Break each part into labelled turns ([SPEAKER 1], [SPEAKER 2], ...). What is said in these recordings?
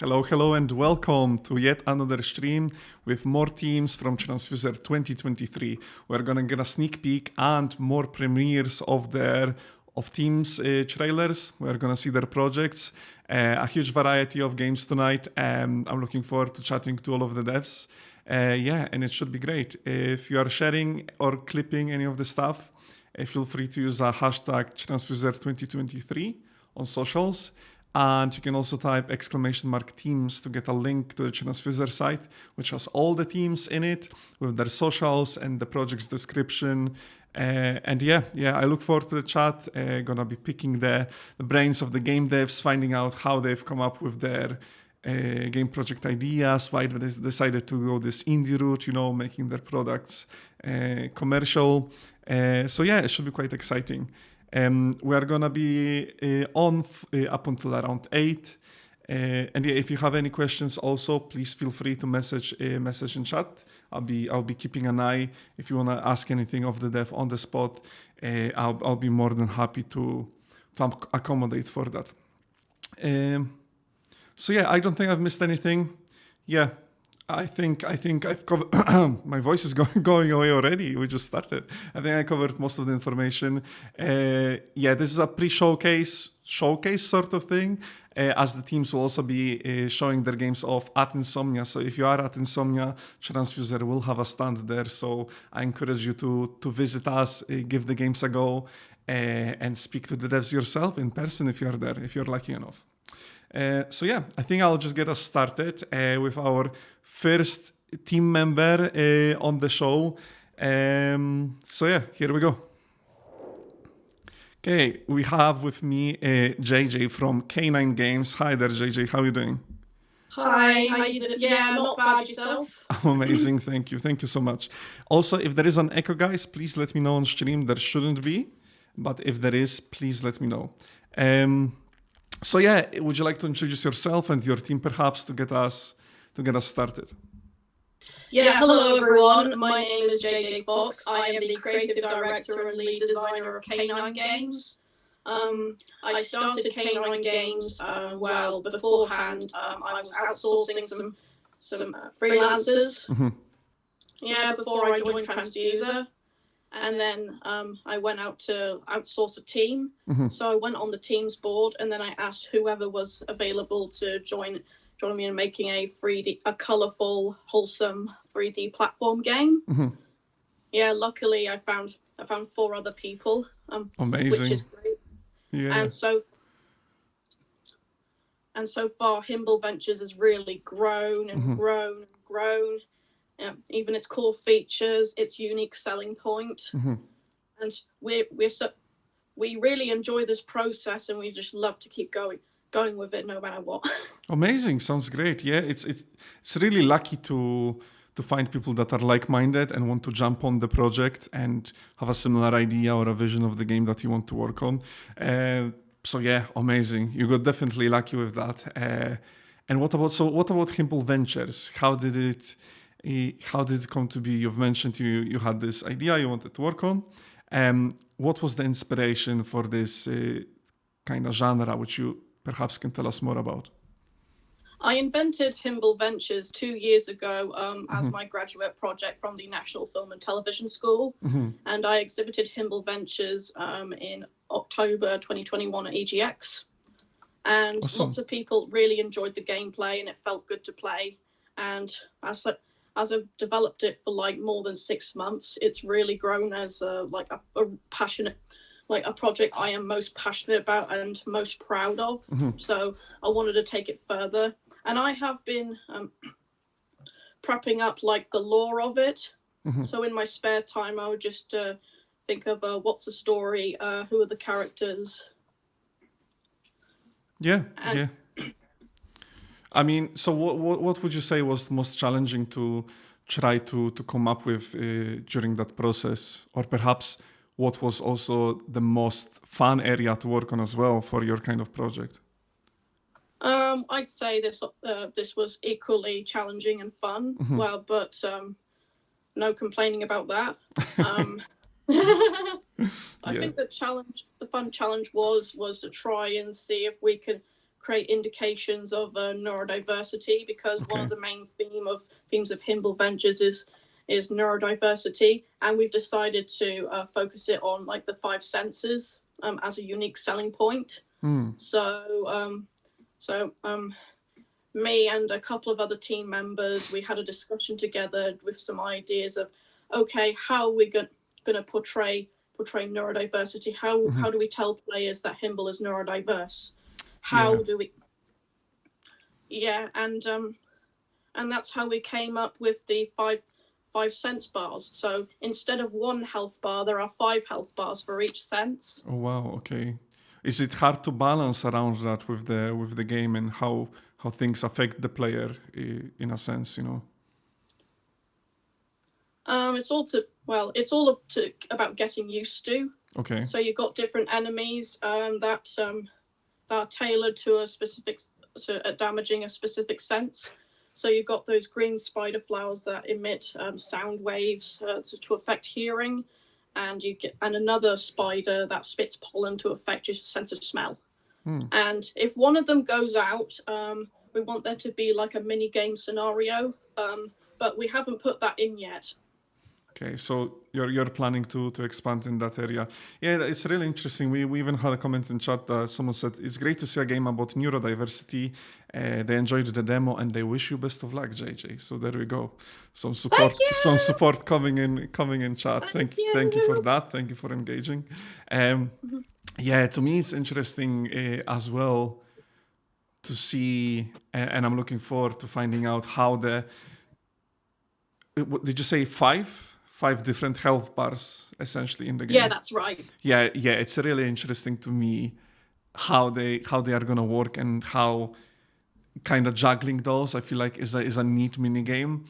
[SPEAKER 1] Hello, and welcome to yet another stream with more teams from Tranzfuser 2023. We're gonna get a sneak peek and more premieres of teams trailers. We're gonna see their projects, a huge variety of games tonight. I'm looking forward to chatting to all of the devs. And it should be great. If you are sharing or clipping any of the stuff, feel free to use a hashtag Tranzfuser2023 on socials. And you can also type !teams to get a link to the Tranzfuser site, which has all the teams in it with their socials and the project's description. I look forward to the chat. Gonna be picking the brains of the game devs, finding out how they've come up with their game project ideas, why they decided to go this indie route, making their products commercial. It should be quite exciting. We are gonna be on up until around 8. If you have any questions, also please feel free to message in chat. I'll be keeping an eye. If you wanna ask anything of the dev on the spot, I'll be more than happy to accommodate for that. I don't think I've missed anything. Yeah. I think I've covered. My voice is going away already. We just started. I think I covered most of the information. This is a pre-showcase sort of thing, as the teams will also be showing their games off at Insomnia. So if you are at Insomnia, Tranzfuser will have a stand there. So I encourage you to visit us, give the games a go, and speak to the devs yourself in person if you're there, if you're lucky enough. I think I'll just get us started with our first team member on the show. Here we go. Okay, we have with me JJ from Canine Games. Hi there, JJ. How are you doing?
[SPEAKER 2] Hi, how you doing? Yeah, not bad, yourself?
[SPEAKER 1] Amazing, thank you so much. Also, if there is an echo, guys, please let me know on stream. There shouldn't be, but if there is, please let me know. Would you like to introduce yourself and your team perhaps to get us started?
[SPEAKER 2] Yeah, hello everyone. My name is JJ Fox. I am the creative director and lead designer of Canine Games. I started Canine Games beforehand. I was outsourcing some freelancers.
[SPEAKER 1] Mm-hmm.
[SPEAKER 2] Yeah, before I joined Tranzfuser. And then I went out to outsource a team.
[SPEAKER 1] Mm-hmm.
[SPEAKER 2] So I went on the team's board, and then I asked whoever was available to join me in making a colourful, wholesome 3D platform game.
[SPEAKER 1] Mm-hmm.
[SPEAKER 2] Yeah, luckily I found 4 other people.
[SPEAKER 1] Amazing.
[SPEAKER 2] Which is great.
[SPEAKER 1] Yeah.
[SPEAKER 2] And so far, Himble Ventures has really grown and
[SPEAKER 1] Mm-hmm.
[SPEAKER 2] grown and grown. Even its core features, its unique selling point.
[SPEAKER 1] Mm-hmm.
[SPEAKER 2] And we really enjoy this process, and we just love to keep going with it no matter what.
[SPEAKER 1] Amazing, sounds great. Yeah, it's really lucky to find people that are like-minded and want to jump on the project and have a similar idea or a vision of the game that you want to work on. Amazing. You got definitely lucky with that. And what about Himble Ventures? How did it come to be? You've mentioned you had this idea you wanted to work on. What was the inspiration for this kind of genre, which you perhaps can tell us more about?
[SPEAKER 2] I invented Himble Ventures 2 years ago as
[SPEAKER 1] Mm-hmm.
[SPEAKER 2] my graduate project from the National Film and Television School.
[SPEAKER 1] Mm-hmm.
[SPEAKER 2] And I exhibited Himble Ventures in October 2021 at EGX. And
[SPEAKER 1] Awesome.
[SPEAKER 2] Lots of people really enjoyed the gameplay, and it felt good to play. And as I've developed it for more than 6 months, it's really grown as a passionate, a project I am most passionate about and most proud of.
[SPEAKER 1] Mm-hmm.
[SPEAKER 2] So I wanted to take it further, and I have been prepping up the lore of it.
[SPEAKER 1] Mm-hmm.
[SPEAKER 2] So in my spare time, I would just think of what's the story, who are the characters.
[SPEAKER 1] Yeah. I mean, so what would you say was the most challenging to try to come up with during that process? Or perhaps what was also the most fun area to work on as well for your kind of project?
[SPEAKER 2] I'd say this was equally challenging and fun.
[SPEAKER 1] Mm-hmm.
[SPEAKER 2] Well, but no complaining about that. I think the fun challenge was to try and see if we could create indications of neurodiversity, because one of the main themes of Himble Ventures is neurodiversity, and we've decided to focus it on like the 5 senses as a unique selling point. So me and a couple of other team members, we had a discussion together with some ideas of, okay, how are we going to portray neurodiversity? How do we tell players that Himble is neurodiverse? How do we? Yeah, and that's how we came up with the five sense bars. So instead of 1 health bar, there are 5 health bars for each sense.
[SPEAKER 1] Oh wow, okay. Is it hard to balance around that with the game and how things affect the player in a sense, you know?
[SPEAKER 2] It's all about getting used to.
[SPEAKER 1] Okay.
[SPEAKER 2] So you've got different enemies that are tailored to damaging a specific sense. So you've got those green spider flowers that emit sound waves to affect hearing, and another spider that spits pollen to affect your sense of smell. And if one of them goes out, we want there to be like a mini game scenario, but we haven't put that in yet.
[SPEAKER 1] Okay, so you're planning to expand in that area. Yeah, it's really interesting. We even had a comment in chat that someone said it's great to see a game about neurodiversity. They enjoyed the demo and they wish you best of luck, JJ. So there we go. Some support coming in chat. Thank you for that. Thank you for engaging. Yeah, to me it's interesting as well to see, and I'm looking forward to finding out how did you say 5 different health bars essentially in the game?
[SPEAKER 2] Yeah, that's right.
[SPEAKER 1] Yeah, it's really interesting to me how they are gonna work and how kind of juggling those, I feel like, is a neat mini game.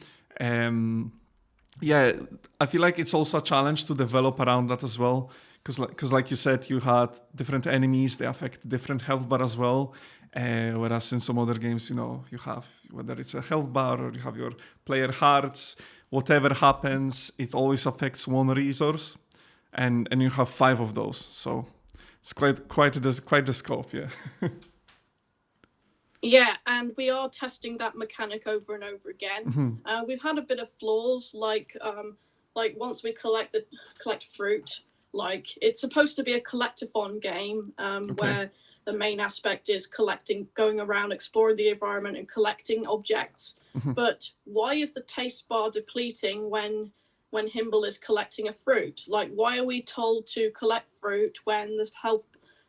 [SPEAKER 1] Yeah, I feel like it's also a challenge to develop around that as well, because like you said, you had different enemies, they affect different health bar as well. Whereas in some other games, you know, you have, whether it's a health bar or you have your player hearts, whatever happens, it always affects 1 resource, and you have 5 of those. So it's quite the scope, yeah.
[SPEAKER 2] Yeah, and we are testing that mechanic over and over again. We've had a bit of flaws, like once we collect fruit, like it's supposed to be a collectathon game, where the main aspect is going around, exploring the environment and collecting objects. But why is the taste bar depleting when Himble is collecting a fruit? Like, why are we told to collect fruit when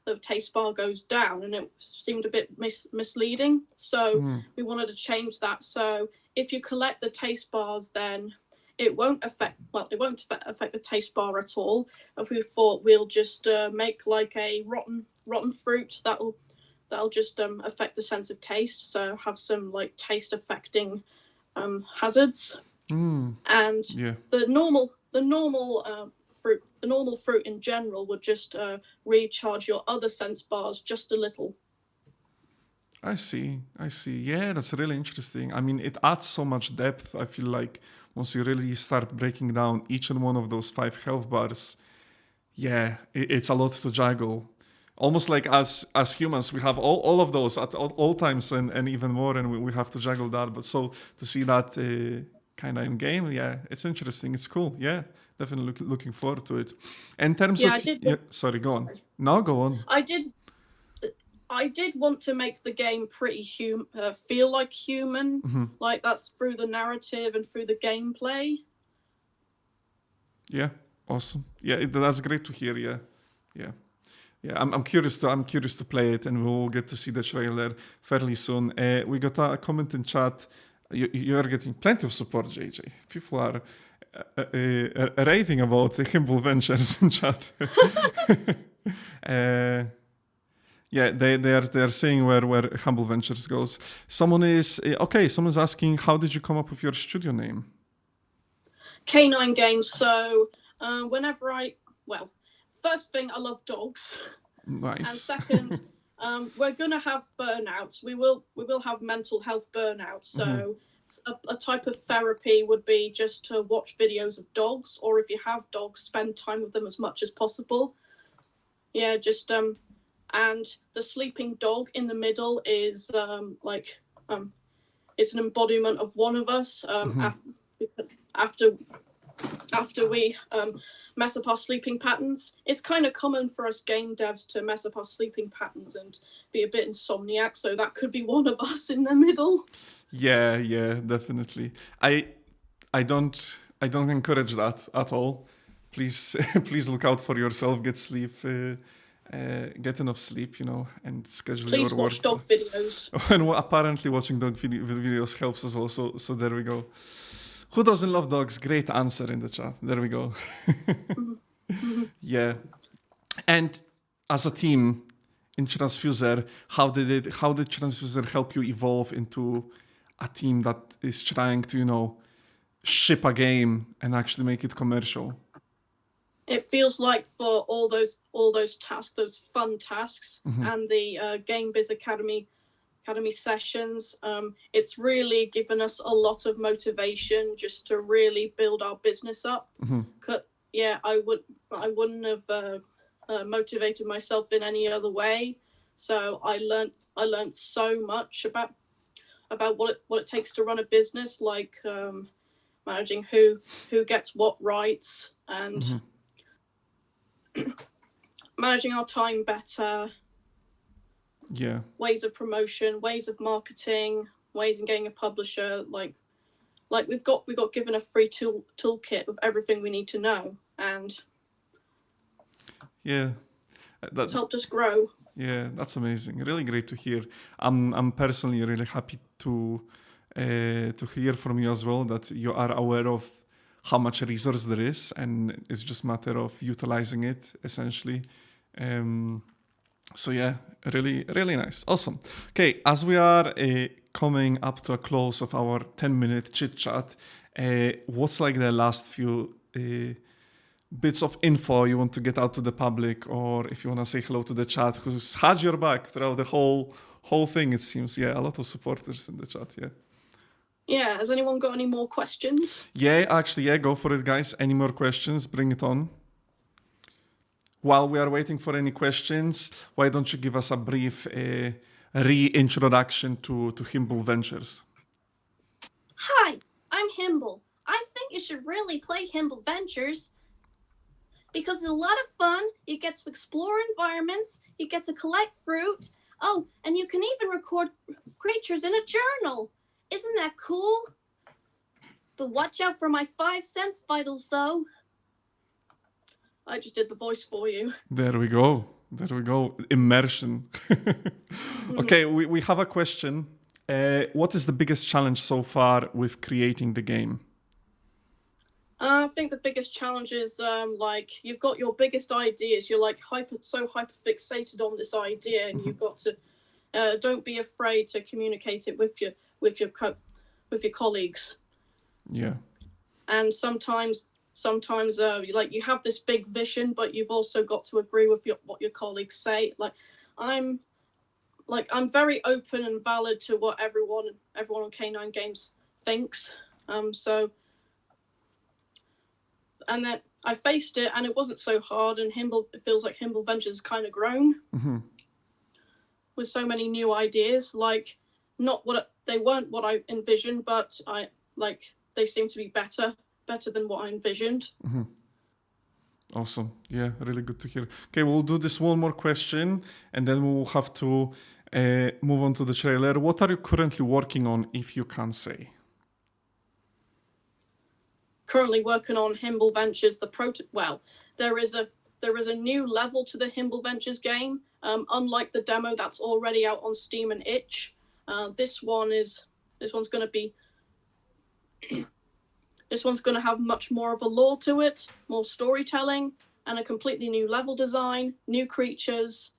[SPEAKER 2] the taste bar goes down? And it seemed a bit misleading. So we wanted to change that. So if you collect the taste bars, then it won't affect the taste bar at all. If we thought we'll just make like a rotten fruit that'll just affect the sense of taste, so have some like taste affecting hazards. And the normal fruit in general would just recharge your other sense bars just a little.
[SPEAKER 1] I see. Yeah, that's really interesting. I mean, it adds so much depth, I feel like, once you really start breaking down each and one of those 5 health bars. Yeah, it's a lot to juggle. Almost like as humans, we have all of those at all times and even more, and we have to juggle that. But so to see that kind of in game, yeah, it's interesting. It's cool. Yeah, definitely looking forward to it. In terms of... sorry, go on. No, go on.
[SPEAKER 2] I did want to make the game pretty feel like human. Like that's through the narrative and through the gameplay.
[SPEAKER 1] Yeah, awesome. Yeah, that's great to hear. Yeah. I'm curious to play it, and we'll get to see the trailer fairly soon. We got a comment in chat. You are getting plenty of support, JJ. People are raving about the Himble Ventures in chat. Yeah, they are saying where Humble Ventures goes. Someone's asking, how did you come up with your studio name?
[SPEAKER 2] Canine Games. So first thing, I love dogs.
[SPEAKER 1] Nice.
[SPEAKER 2] And second, we're gonna have burnouts. We will have mental health burnouts. So a type of therapy would be just to watch videos of dogs, or if you have dogs, spend time with them as much as possible. Yeah, just and the sleeping dog in the middle is it's an embodiment of one of us. After we mess up our sleeping patterns, it's kind of common for us game devs to mess up our sleeping patterns and be a bit insomniac. So that could be one of us in the middle.
[SPEAKER 1] Yeah, definitely. I don't encourage that at all. Please please look out for yourself. Get sleep. Get enough sleep, and schedule
[SPEAKER 2] Please
[SPEAKER 1] your work.
[SPEAKER 2] watch dog videos.
[SPEAKER 1] And apparently watching dog videos helps as well. So there we go. Who doesn't love dogs? Great answer in the chat. There we go. Yeah. And as a team in Tranzfuser, how did Tranzfuser help you evolve into a team that is trying to, ship a game and actually make it commercial?
[SPEAKER 2] It feels like for all those tasks, those fun tasks, and the Game Biz Academy sessions, it's really given us a lot of motivation just to really build our business up. Yeah, I wouldn't have motivated myself in any other way. So I learned so much about what it takes to run a business, like managing who gets what rights and managing our time better.
[SPEAKER 1] Yeah.
[SPEAKER 2] Ways of promotion, ways of marketing, ways in getting a publisher. Like we got given a free toolkit of everything we need to know, and
[SPEAKER 1] yeah,
[SPEAKER 2] that's helped us grow.
[SPEAKER 1] Yeah, that's amazing. Really great to hear. I'm personally really happy to hear from you as well that you are aware of how much resource there is, and it's just a matter of utilizing it essentially. So yeah, really, really nice. Awesome. Okay, as we are coming up to a close of our 10-minute chit chat, what's like the last few bits of info you want to get out to the public, or if you want to say hello to the chat who's had your back throughout the whole thing? It seems, a lot of supporters in the chat.
[SPEAKER 2] Yeah, has anyone got any more questions?
[SPEAKER 1] Actually, go for it, guys. Any more questions? Bring it on. While we are waiting for any questions, why don't you give us a brief reintroduction to Himble Ventures?
[SPEAKER 2] Hi, I'm Himble. I think you should really play Himble Ventures because it's a lot of fun. You get to explore environments, you get to collect fruit. Oh, and you can even record creatures in a journal. Isn't that cool? But watch out for my 5 sense vitals, though. I just did the voice for you.
[SPEAKER 1] There we go. Immersion. Okay, we have a question. What is the biggest challenge so far with creating the game?
[SPEAKER 2] I think the biggest challenge is you've got your biggest ideas. You're hyper fixated on this idea, and you've got to don't be afraid to communicate it with your colleagues. Yeah. And sometimes you have this big vision, but you've also got to agree with what your colleagues say. I'm very open and valid to what everyone on Canine Games thinks. And then I faced it, and it wasn't so hard. And it feels like Himble Ventures kind of grown with so many new ideas. They weren't what I envisioned, but they seem to be better than what I envisioned.
[SPEAKER 1] Awesome. Yeah, really good to hear. Okay, we'll do this one more question, and then we'll have to move on to the trailer. What are you currently working on, if you can say?
[SPEAKER 2] Currently working on Himble Ventures. There is a new level to the Himble Ventures game. Unlike the demo that's already out on Steam and itch, this one's going to have much more of a lore to it, more storytelling, and a completely new level design, new creatures.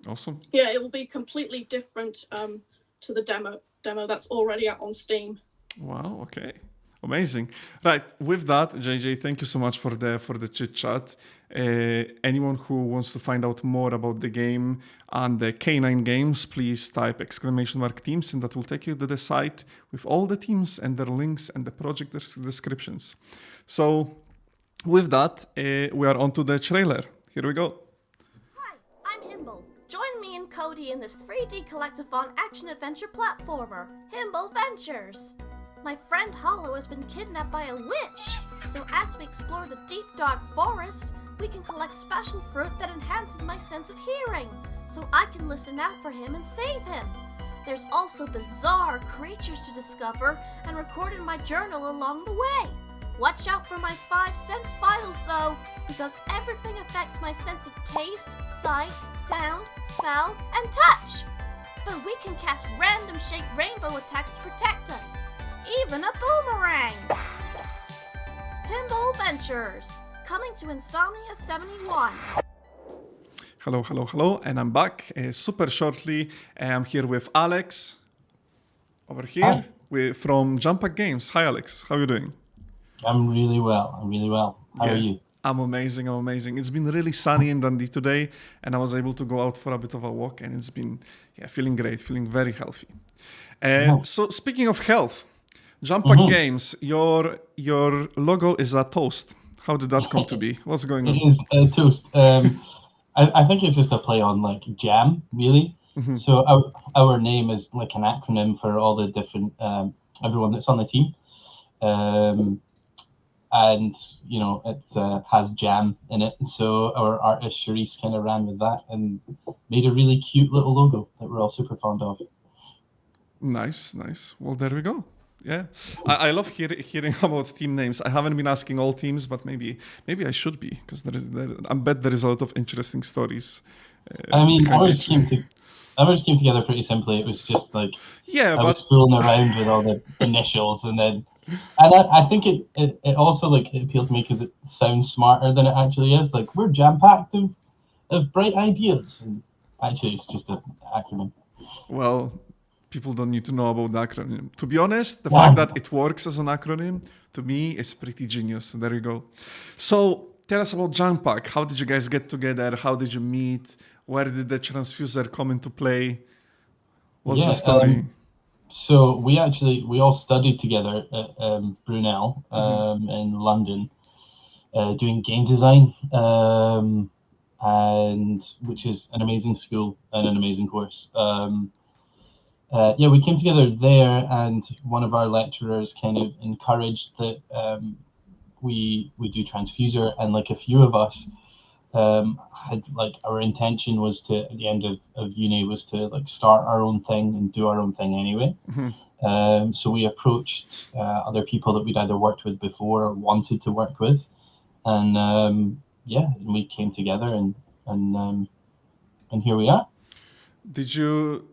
[SPEAKER 1] Awesome.
[SPEAKER 2] Yeah, it will be completely different to the demo that's already out on Steam.
[SPEAKER 1] Wow. Okay. Amazing. Right. With that, JJ, thank you so much for the chit chat. Anyone who wants to find out more about the game and the Canine Games, please type !teams, and that will take you to the site with all the teams and their links and the project descriptions. So with that, we are on to the trailer. Here we go.
[SPEAKER 3] Hi, I'm Himble. Join me and Cody in this 3D collectathon action-adventure platformer, Himble Ventures. My friend Hollow has been kidnapped by a witch, so as we explore the deep dark forest, we can collect special fruit that enhances my sense of hearing, so I can listen out for him and save him. There's also bizarre creatures to discover and record in my journal along the way. Watch out for my 5 sense files though, because everything affects my sense of taste, sight, sound, smell, and touch. But we can cast random shaped rainbow attacks to protect us, even a boomerang. Pinball Ventures, coming to Insomnia 71.
[SPEAKER 1] Hello, and I'm back super shortly. I'm here with Alex over here from JAMPAC Games. Hi, Alex. How are you doing?
[SPEAKER 4] I'm really well. How are you?
[SPEAKER 1] I'm amazing. It's been really sunny in Dundee today, and I was able to go out for a bit of a walk, and it's been feeling great, feeling very healthy. So speaking of health, JAMPAC Games, your logo is a toast. How did that come to be? What's going on?
[SPEAKER 4] It is a toast. I think it's just a play on like jam, really. So our name is like an acronym for all the different everyone that's on the team. And you know it has jam in it, so our artist Charisse kind of ran with that and made a really cute little logo that we're all super fond of.
[SPEAKER 1] Nice. Well, there we go. Yeah, I love hearing about team names. I haven't been asking all teams, but maybe I should be, because I bet there is a lot of interesting stories.
[SPEAKER 4] I mean, ours came together pretty simply. It was just like I was fooling around with all the initials, and I think it also like it appealed to me because it sounds smarter than it actually is. Like, we're jam-packed of bright ideas, and actually it's just an acronym.
[SPEAKER 1] Well, people don't need to know about the acronym. To be honest, the fact that it works as an acronym, to me, is pretty genius. There you go. So tell us about JAMPAC. How did you guys get together? How did you meet? Where did the Tranzfuser come into play? What's the story?
[SPEAKER 4] So we all studied together at Brunel in London, doing game design, and which is an amazing school and an amazing course. We came together there, and one of our lecturers kind of encouraged that we do Tranzfuser, and like a few of us had like our intention was to, at the end of uni, was to like start our own thing and do our own thing anyway. So we approached other people that we'd either worked with before or wanted to work with, and we came together and here we are. Did
[SPEAKER 1] you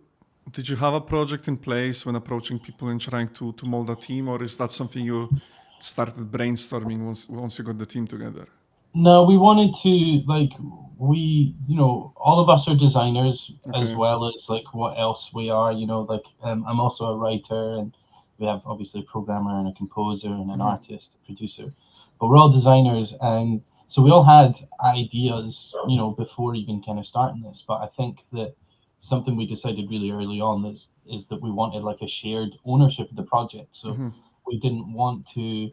[SPEAKER 1] have a project in place when approaching people and trying to mold a team, or is that something you started brainstorming once you got the team together?
[SPEAKER 4] No, we wanted to, like, all of us are designers as well as like what else we are, like I'm also a writer, and we have obviously a programmer and a composer and an artist, a producer, but we're all designers, and so we all had ideas, before even kind of starting this. But I think that something we decided really early on is that we wanted like a shared ownership of the project. So we didn't want to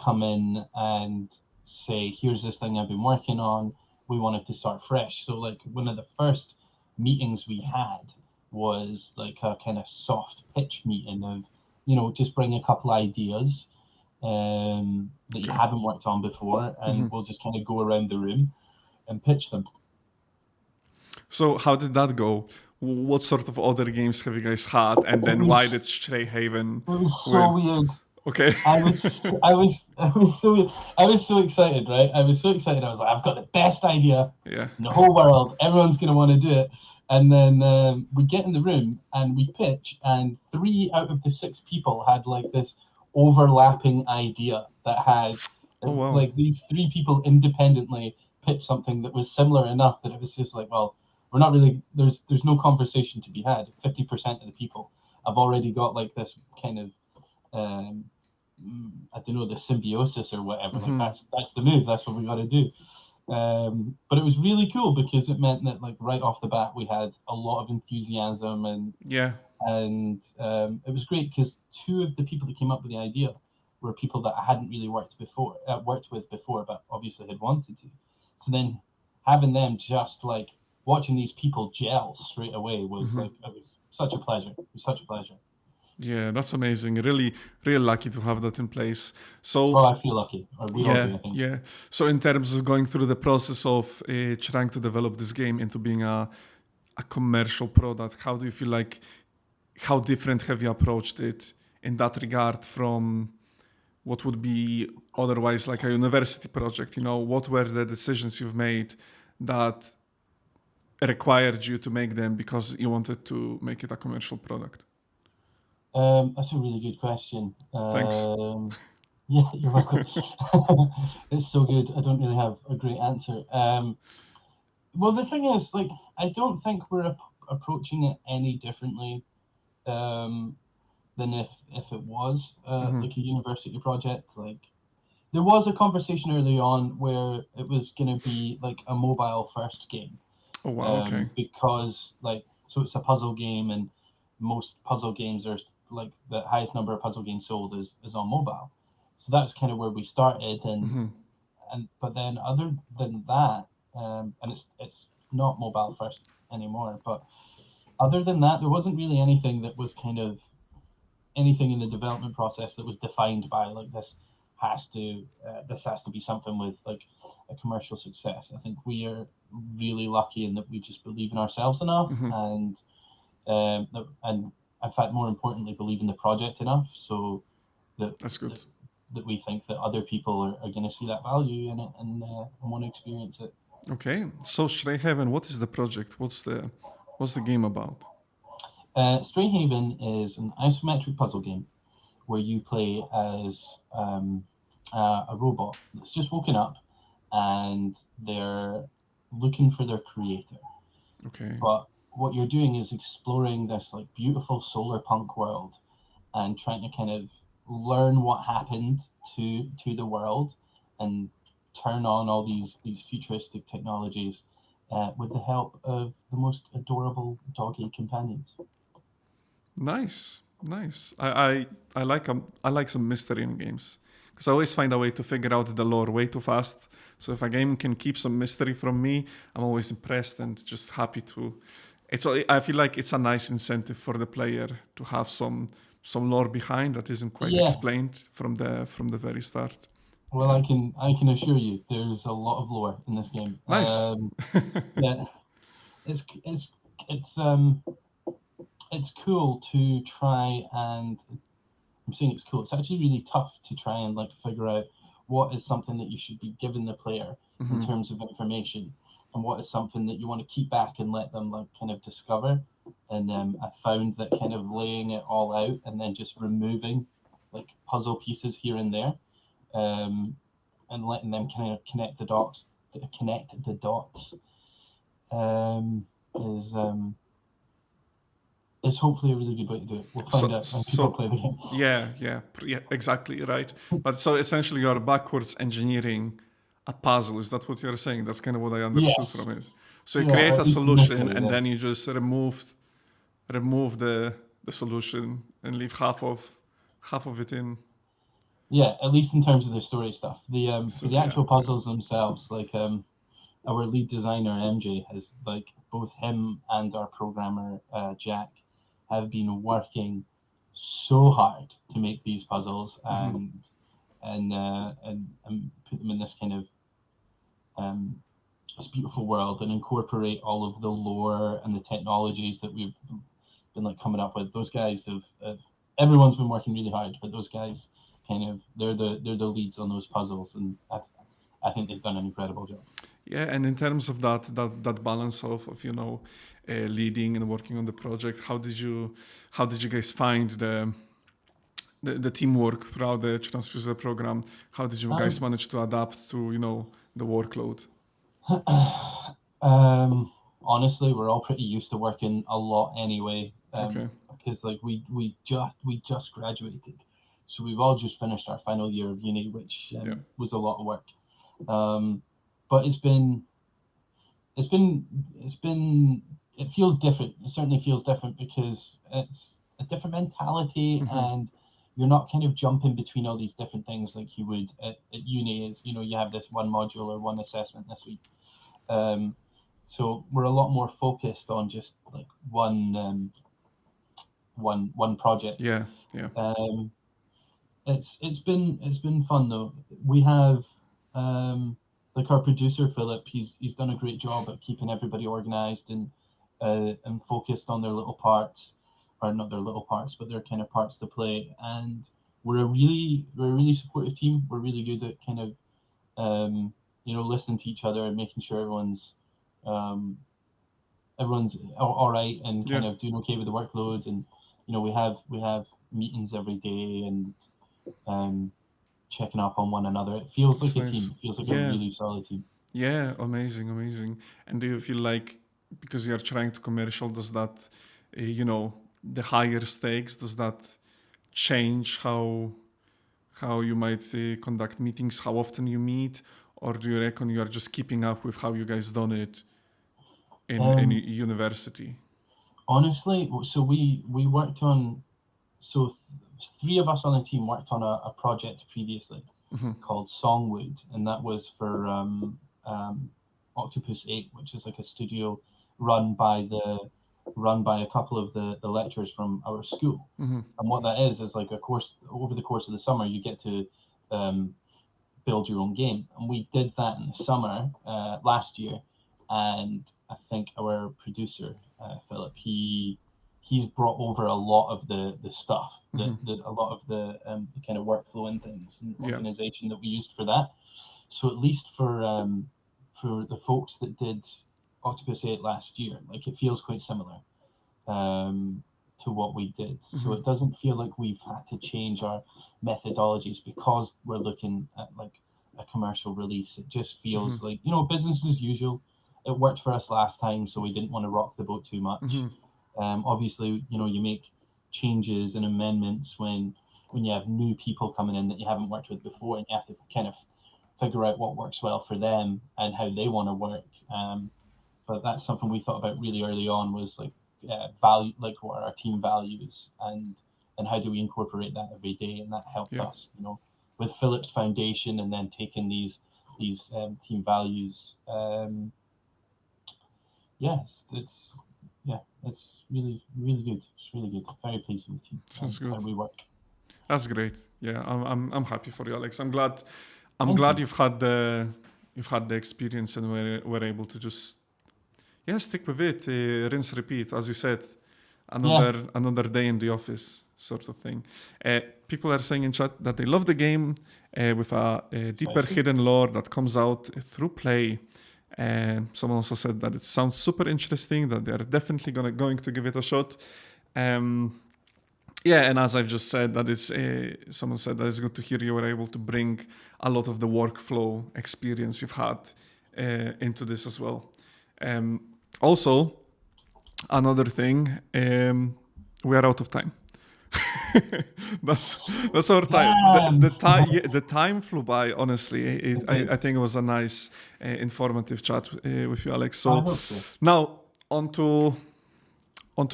[SPEAKER 4] come in and say, here's this thing I've been working on. We wanted to start fresh. So like one of the first meetings we had was like a kind of soft pitch meeting of, just bring a couple ideas that you haven't worked on before, and we'll just kind of go around the room and pitch them. So
[SPEAKER 1] how did that go? What sort of other games have you guys had? And then why did Strayhaven?
[SPEAKER 4] It was so weird.
[SPEAKER 1] Okay.
[SPEAKER 4] I was so excited, right? I was so excited. I was like, I've got the best idea in the whole world. Everyone's going to want to do it. And then we get in the room and we pitch, and 3 out of the 6 people had like this overlapping idea that had like these 3 people independently pitched something that was similar enough that it was just like, well, we're not really, there's no conversation to be had. 50% of the people have already got like this kind of I don't know, the symbiosis or whatever. Like that's the move. That's what we got to do. But it was really cool because it meant that like right off the bat we had a lot of enthusiasm, and it was great because 2 of the people that came up with the idea were people that I hadn't really worked with before, but obviously had wanted to. So then having them just like watching these people gel straight away was like, it was such a pleasure. It was such a pleasure.
[SPEAKER 1] Yeah, that's amazing. Really, really lucky to have that in place. So,
[SPEAKER 4] Well, I feel lucky. Or we all do, I think.
[SPEAKER 1] yeah. So, in terms of going through the process of trying to develop this game into being a commercial product, how do you feel like? How different have you approached it in that regard from what would be otherwise like a university project? You know, what were the decisions you've made that required you to make them because you wanted to make it a commercial product?
[SPEAKER 4] That's a really good question.
[SPEAKER 1] Thanks.
[SPEAKER 4] Yeah, you're welcome. It's so good. I don't really have a great answer. Well, the thing is, like, I don't think we're approaching it any differently than if it was like a university project. Like, there was a conversation early on where it was going to be like a mobile first game.
[SPEAKER 1] Oh wow, okay.
[SPEAKER 4] Because like, so it's a puzzle game, and most puzzle games are like, the highest number of puzzle games sold is on mobile. So that's kind of where we started, and but then other than that, and it's not mobile first anymore. But other than that, there wasn't really anything that was kind of anything in the development process that was defined by like, this has to be something with like a commercial success. I think we are really lucky in that we just believe in ourselves enough, and in fact, more importantly, believe in the project enough, so
[SPEAKER 1] That's good.
[SPEAKER 4] that we think that other people are going to see that value in it and want to experience it.
[SPEAKER 1] Okay, so Stray Heaven, what is the project? What's the game about?
[SPEAKER 4] Stray Haven is an isometric puzzle game where you play as a robot that's just woken up, and they're looking for their creator.
[SPEAKER 1] Okay.
[SPEAKER 4] But what you're doing is exploring this like beautiful solar punk world and trying to kind of learn what happened to the world and turn on all these futuristic technologies with the help of the most adorable doggy companions.
[SPEAKER 1] Nice. I like some mystery in games because I always find a way to figure out the lore way too fast. So if a game can keep some mystery from me, I'm always impressed and just happy to. I feel like it's a nice incentive for the player to have some lore behind that isn't quite explained from the very start.
[SPEAKER 4] Well, I can assure you, there's a lot of lore in this game.
[SPEAKER 1] Nice.
[SPEAKER 4] Yeah, it's cool to try and. I'm saying it's cool. It's actually really tough to try and like figure out what is something that you should be giving the player in terms of information, and what is something that you want to keep back and let them like kind of discover. And I found that kind of laying it all out and then just removing like puzzle pieces here and there, and letting them kind of connect the dots is hopefully a really good way to do it. We'll find out when people play the game.
[SPEAKER 1] Yeah, exactly right. But so essentially, you're backwards engineering a puzzle. Is that what you're saying? That's kind of what I understood from it. So you create a solution, and then you just remove the solution and leave half of it in.
[SPEAKER 4] Yeah, at least in terms of the story stuff. The actual puzzles themselves, like our lead designer MJ has, like, both him and our programmer Jack have been working so hard to make these puzzles and put them in this kind of this beautiful world and incorporate all of the lore and the technologies that we've been like coming up with. Those guys have everyone's been working really hard, but those guys kind of they're the leads on those puzzles, and I think they've done an incredible job.
[SPEAKER 1] Yeah, and in terms of that balance of leading and working on the project, how did you guys find the teamwork throughout the Tranzfuser program? How did you guys manage to adapt to the workload?
[SPEAKER 4] Honestly, we're all pretty used to working a lot anyway. Because like we just graduated, so we've all just finished our final year of uni, which was a lot of work. But it feels different. It certainly feels different because it's a different mentality, and you're not kind of jumping between all these different things like you would at uni. Is you have this one module or one assessment this week. So we're a lot more focused on just like one project.
[SPEAKER 1] Yeah.
[SPEAKER 4] It's been fun though. We have like our producer Philip. He's done a great job at keeping everybody organized and focused on their little parts, or not their little parts, but their kind of parts to play. And we're a really supportive team. We're really good at kind of listening to each other and making sure everyone's all right and kind of doing okay with the workload. And we have meetings every day and checking up on one another. It feels like a team. It feels like a really solid team.
[SPEAKER 1] Yeah, amazing. And do you feel like, because you're trying to commercial, does that, the higher stakes, does that change how you might conduct meetings, how often you meet, or do you reckon you are just keeping up with how you guys done it in university?
[SPEAKER 4] Honestly, so we worked on, three of us on the team worked on a project previously called Songwood, and that was for Octopus 8, which is like a studio run by a couple of the lecturers from our school. And what that is like a course. Over the course of the summer, you get to build your own game, and we did that in the summer last year. And I think our producer Philip, he's brought over a lot of the stuff, a lot of the kind of workflow and things and organization that we used for that. So at least for the folks that did Octopus 8 last year, like it feels quite similar to what we did. So it doesn't feel like we've had to change our methodologies because we're looking at like a commercial release. It just feels like, business as usual. It worked for us last time, so we didn't want to rock the boat too much. Obviously, you make changes and amendments when you have new people coming in that you haven't worked with before, and you have to kind of figure out what works well for them and how they want to work. But that's something we thought about really early on, was like value, like what are our team values and how do we incorporate that every day, and that helped us, with Philip's foundation and then taking these team values. It's really good. It's really good. Very pleased with the team.
[SPEAKER 1] Sounds good.
[SPEAKER 4] How we work.
[SPEAKER 1] That's great. Yeah, I'm happy for you, Alex. I'm glad you've had the experience and were able to just stick with it, rinse, repeat, as you said, another day in the office sort of thing. People are saying in chat that they love the game with a deeper hidden lore that comes out through play. Someone also said that it sounds super interesting, that they're definitely going to give it a shot. And as I've just said, that it's someone said that it's good to hear you were able to bring a lot of the workflow experience you've had into this as well. Also, another thing, we are out of time. that's our time. The time flew by. Honestly, I think it was a nice, informative chat with you, Alex. So now onto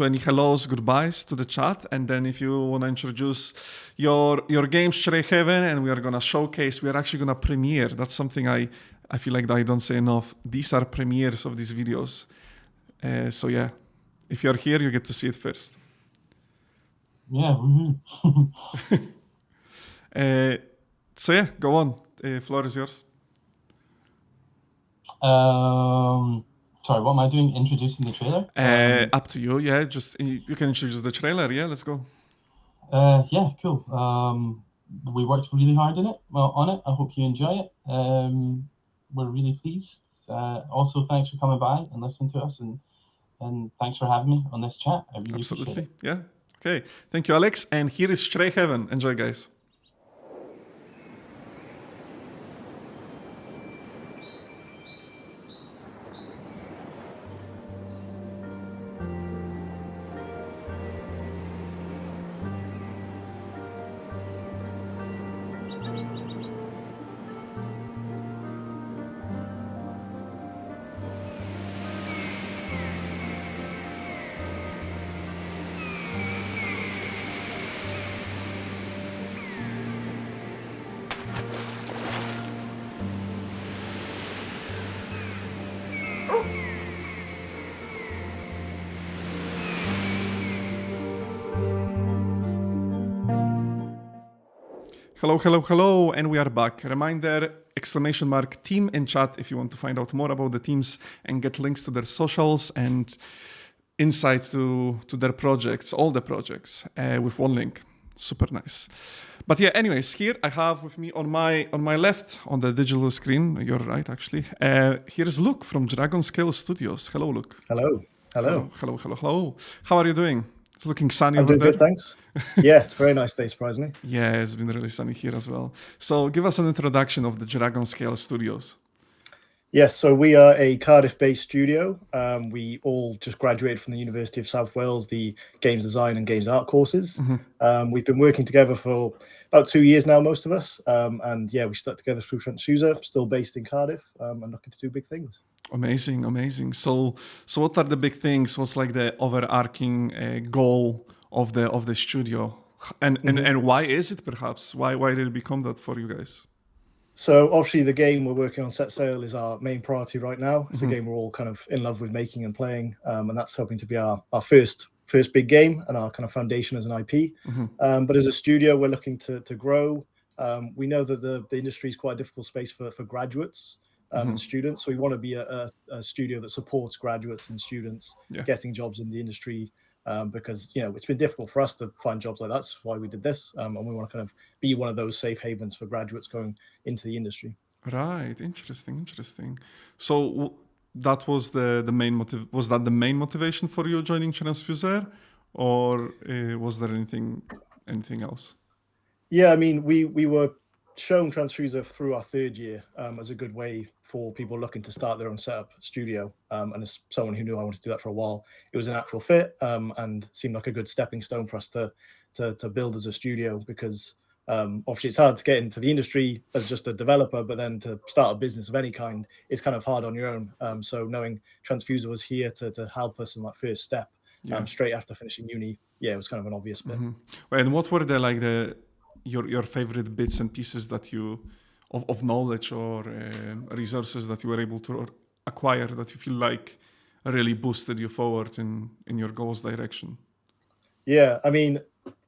[SPEAKER 1] any hellos, goodbyes to the chat, and then if you want to introduce your games, Stray Heaven, and we are gonna showcase. We are actually gonna premiere. That's something I feel like that I don't say enough. These are premieres of these videos. So yeah, if you're here, you get to see it first.
[SPEAKER 4] Yeah.
[SPEAKER 1] So yeah, go on. Floor is yours.
[SPEAKER 4] Sorry, what am I doing? Introducing the trailer?
[SPEAKER 1] Up to you. Yeah, just you can introduce the trailer. Yeah, let's go.
[SPEAKER 4] Yeah, cool. We worked really hard on it. I hope you enjoy it. We're really pleased. Also, thanks for coming by and listening to us, and thanks for having me on this chat. I really appreciate it.
[SPEAKER 1] Yeah. Okay. Thank you, Alex. And here is Stray Heaven. Enjoy, guys. Hello, hello, hello, and we are back. Reminder, exclamation mark team in chat if you want to find out more about the teams and get links to their socials and insight to their projects, all the projects, with one link. Super nice. But yeah, anyways, here I have with me on my left on the digital screen, you're right actually, here's Luke from Dragon Scale Studios. Hello, Luke.
[SPEAKER 5] Hello.
[SPEAKER 1] Hello. How are you doing? It's looking sunny
[SPEAKER 5] I'm
[SPEAKER 1] over
[SPEAKER 5] doing
[SPEAKER 1] there.
[SPEAKER 5] good, thanks. Yeah, it's a very nice day, surprisingly.
[SPEAKER 1] Yeah, it's been really sunny here as well. So give us an introduction of the Dragon Scale Studios.
[SPEAKER 5] Yes, so we are a Cardiff-based studio. We all just graduated from the University of South Wales, the games design and games art courses. We've been working together for about 2 years now, most of us. And yeah, we stuck together through Tranzfuser, still based in Cardiff, and looking to do big things.
[SPEAKER 1] Amazing. So what are the big things? What's like the overarching goal of the studio? And why is it perhaps? Why did it become that for you guys?
[SPEAKER 5] So obviously the game we're working on, Set Sail, is our main priority right now. It's a game we're all kind of in love with making and playing, and that's hoping to be our first big game and our kind of foundation as an IP. But as a studio, we're looking to grow. We know that the industry is quite a difficult space for graduates and students. So we want to be a studio that supports graduates and students getting jobs in the industry. Because it's been difficult for us to find jobs like that. That's why we did this, and we want to kind of be one of those safe havens for graduates going into the industry.
[SPEAKER 1] Right, interesting. So that was the main motive. Was that the main motivation for you joining Tranzfuser, or was there anything else?
[SPEAKER 5] Yeah, I mean, we were shown Tranzfuser through our third year as a good way for people looking to start their own setup studio. And as someone who knew I wanted to do that for a while, it was a natural fit and seemed like a good stepping stone for us to build as a studio, because obviously it's hard to get into the industry as just a developer, but then to start a business of any kind is kind of hard on your own. So knowing Tranzfuser was here to help us in that first step straight after finishing uni, it was kind of an obvious fit.
[SPEAKER 1] And what were your favorite bits and pieces that you of knowledge or resources that you were able to acquire that you feel like really boosted you forward in your goals direction? Yeah,
[SPEAKER 5] I mean,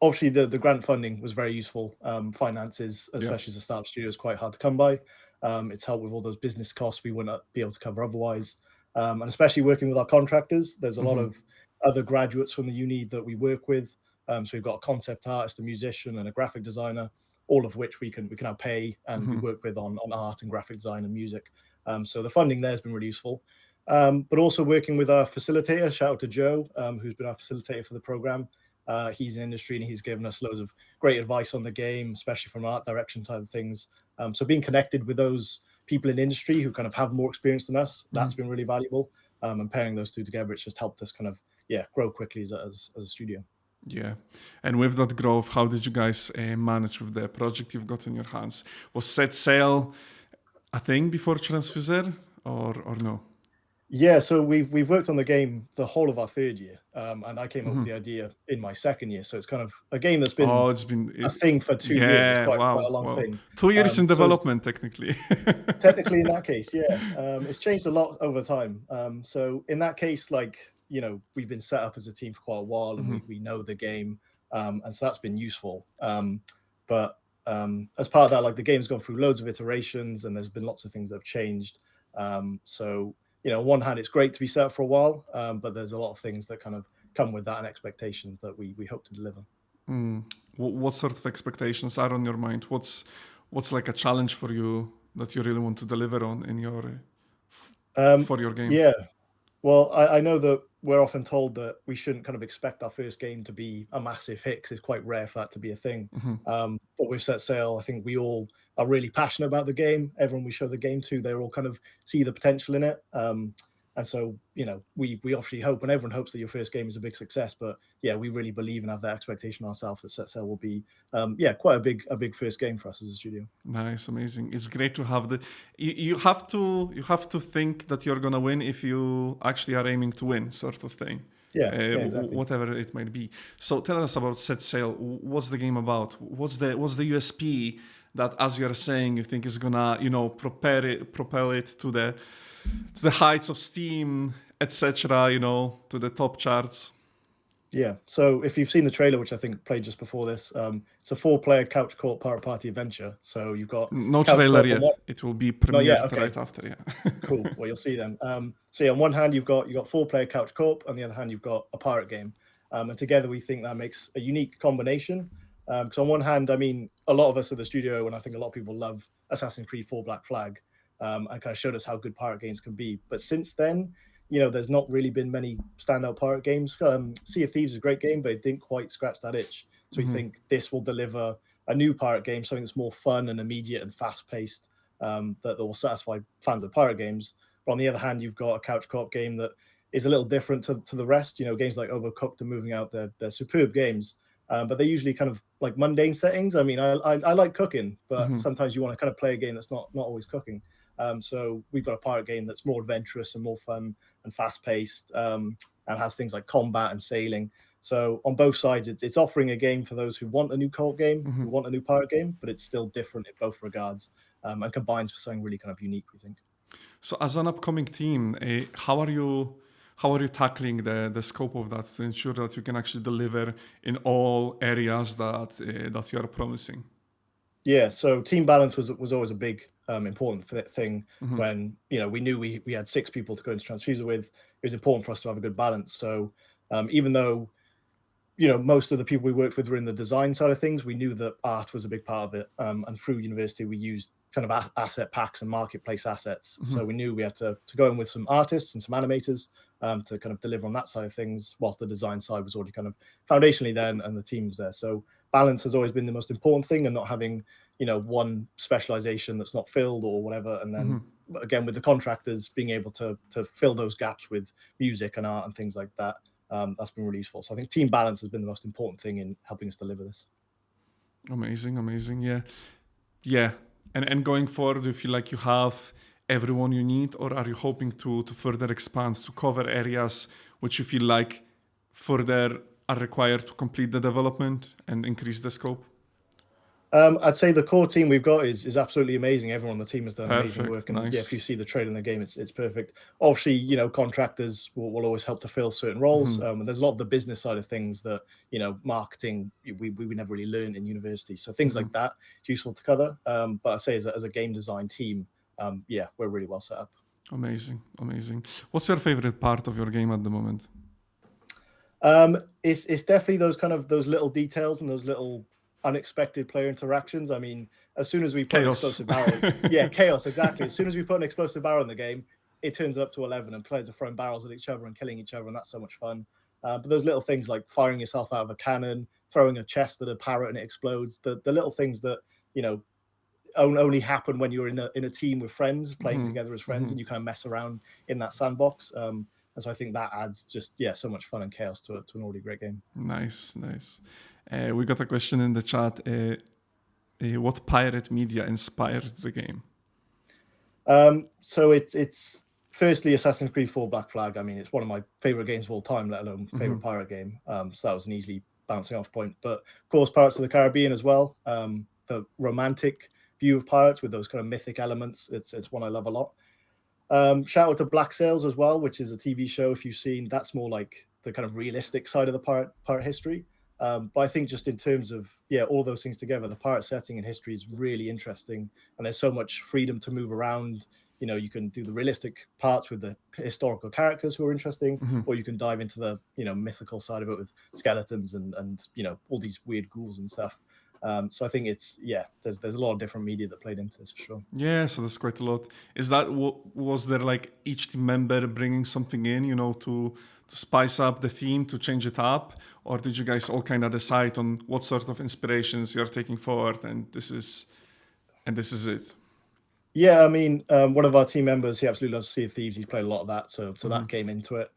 [SPEAKER 5] obviously the grant funding was very useful. Finances, especially as a startup studio, is quite hard to come by. It's helped with all those business costs we wouldn't be able to cover otherwise. And especially working with our contractors, there's a lot of other graduates from the uni that we work with. So we've got a concept artist, a musician, and a graphic designer, all of which we can now pay and we work with on art and graphic design and music. So the funding there has been really useful. But also working with our facilitator, shout out to Joe, who's been our facilitator for the program. He's in industry and he's given us loads of great advice on the game, especially from art direction side of things. So being connected with those people in industry who kind of have more experience than us, that's been really valuable. And pairing those two together, it's just helped us kind of grow quickly as a studio.
[SPEAKER 1] Yeah. And with that growth, how did you guys manage with the project you've got in your hands? Was Set Sail a thing before Tranzfuser or no?
[SPEAKER 5] Yeah, so we've worked on the game the whole of our third year, and I came up with the idea in my second year. So it's kind of a game that's been a thing for 2 years. It's quite a long thing.
[SPEAKER 1] 2 years in development, technically.
[SPEAKER 5] Technically, in that case, it's changed a lot over time. So in that case, we've been set up as a team for quite a while, and we know the game, and so that's been useful. But as part of that, the game's gone through loads of iterations, and there's been lots of things that have changed. So on one hand, it's great to be set up for a while, but there's a lot of things that kind of come with that and expectations that we hope to deliver.
[SPEAKER 1] What sort of expectations are on your mind? What's like a challenge for you that you really want to deliver on in your for your game?
[SPEAKER 5] Yeah. Well, I know that we're often told that we shouldn't kind of expect our first game to be a massive hit, because it's quite rare for that to be a thing. But with Set Sail, I think we all are really passionate about the game. Everyone we show the game to, they all kind of see the potential in it. And so, we obviously hope, and everyone hopes, that your first game is a big success. But we really believe and have that expectation ourselves that Set Sail will be, quite a big first game for us as a studio.
[SPEAKER 1] Nice, amazing. It's great to have you have to think that you're gonna win if you actually are aiming to win, sort of thing.
[SPEAKER 5] Exactly.
[SPEAKER 1] Whatever it might be. So tell us about Set Sail. What's the game about? What's the USP that, as you're saying, you think is gonna propel it to the heights of Steam, etc., to the top charts?
[SPEAKER 5] Yeah. So if you've seen the trailer, which I think played just before this, it's a 4-player couch co-op pirate party adventure. So you've got
[SPEAKER 1] No
[SPEAKER 5] couch
[SPEAKER 1] trailer
[SPEAKER 5] co-op on
[SPEAKER 1] yet.
[SPEAKER 5] one-
[SPEAKER 1] It will be
[SPEAKER 5] Not yet,
[SPEAKER 1] premiered
[SPEAKER 5] okay.
[SPEAKER 1] right after. Yeah.
[SPEAKER 5] Cool. Well, you'll see then. So yeah, on one hand you've got 4-player couch co-op, on the other hand you've got a pirate game, and together we think that makes a unique combination. Because on one hand, I mean, a lot of us at the studio, and I think a lot of people love Assassin's Creed 4 Black Flag, and kind of showed us how good pirate games can be. But since then, you know, there's not really been many standout pirate games. Sea of Thieves is a great game, but it didn't quite scratch that itch. So we think this will deliver a new pirate game, something that's more fun and immediate and fast-paced, that will satisfy fans of pirate games. But on the other hand, you've got a couch co-op game that is a little different to the rest. You know, games like Overcooked are moving out. They're superb games, but they're usually kind of like mundane settings. I mean, I like cooking, but sometimes you want to kind of play a game that's not always cooking. So we've got a pirate game that's more adventurous and more fun and fast-paced, and has things like combat and sailing. So on both sides, it's offering a game for those who want a new co-op game, who want a new pirate game, but it's still different in both regards, and combines for something really kind of unique, we think.
[SPEAKER 1] So as an upcoming team, how are you tackling the scope of that to ensure that you can actually deliver in all areas that you are promising?
[SPEAKER 5] Yeah, so team balance was always a big important thing. When, you know, we knew we had 6 people to go into Tranzfuser with. It was important for us to have a good balance. So even though, you know, most of the people we worked with were in the design side of things, we knew that art was a big part of it. And through university, we used kind of asset packs and marketplace assets. So we knew we had to go in with some artists and some animators to kind of deliver on that side of things, whilst the design side was already kind of foundationally there, and the team was there. So balance has always been the most important thing, and not having, you know, one specialization that's not filled or whatever. And then again, with the contractors, being able to fill those gaps with music and art and things like that. That's been really useful. So I think team balance has been the most important thing in helping us deliver this.
[SPEAKER 1] Amazing. Yeah. And going forward, do you feel like you have everyone you need, or are you hoping to further expand to cover areas which you feel like further are required to complete the development and increase the scope?
[SPEAKER 5] I'd say the core team we've got is absolutely amazing. Everyone on the team has done amazing work, and
[SPEAKER 1] nice.
[SPEAKER 5] yeah, if you see the trailer in the game, it's perfect. Obviously, you know, contractors will always help to fill certain roles, and there's a lot of the business side of things that, you know, marketing we never really learned in university. So things like that is useful to cover. But I'd say as a game design team, yeah, we're really well set up.
[SPEAKER 1] Amazing. What's your favorite part of your game at the moment?
[SPEAKER 5] It's definitely those little details and those little unexpected player interactions. I mean, as soon as we put
[SPEAKER 1] Chaos.
[SPEAKER 5] an explosive barrel, yeah, chaos, exactly. As soon as we put an explosive barrel in the game, it turns it up to 11, and players are throwing barrels at each other and killing each other, and that's so much fun. But those little things like firing yourself out of a cannon, throwing a chest at a parrot and it explodes, the little things that, you know, only happen when you're in a team with friends, playing together as friends, and you kind of mess around in that sandbox. And so I think that adds just, so much fun and chaos to an already great game.
[SPEAKER 1] Nice. We got a question in the chat. What pirate media inspired the game?
[SPEAKER 5] So it's firstly Assassin's Creed 4 Black Flag. I mean, it's one of my favorite games of all time, let alone favorite pirate game. So that was an easy bouncing off point. But of course, Pirates of the Caribbean as well. The romantic view of pirates with those kind of mythic elements. It's one I love a lot. Shout out to Black Sails as well, which is a TV show. If you've seen, that's more like the kind of realistic side of the pirate history. But I think just in terms of, all those things together, the pirate setting and history is really interesting. And there's so much freedom to move around. You know, you can do the realistic parts with the historical characters who are interesting, or you can dive into the, mythical side of it with skeletons and all these weird ghouls and stuff. So I think it's, there's a lot of different media that played into this for sure.
[SPEAKER 1] Yeah, so that's quite a lot. Is that, was there like each team member bringing something in, to spice up the theme, to change it up? Or did you guys all kind of decide on what sort of inspirations you're taking forward, and this is it?
[SPEAKER 5] Yeah, I mean, one of our team members, he absolutely loves Sea of Thieves. He's played a lot of that, so that came into it.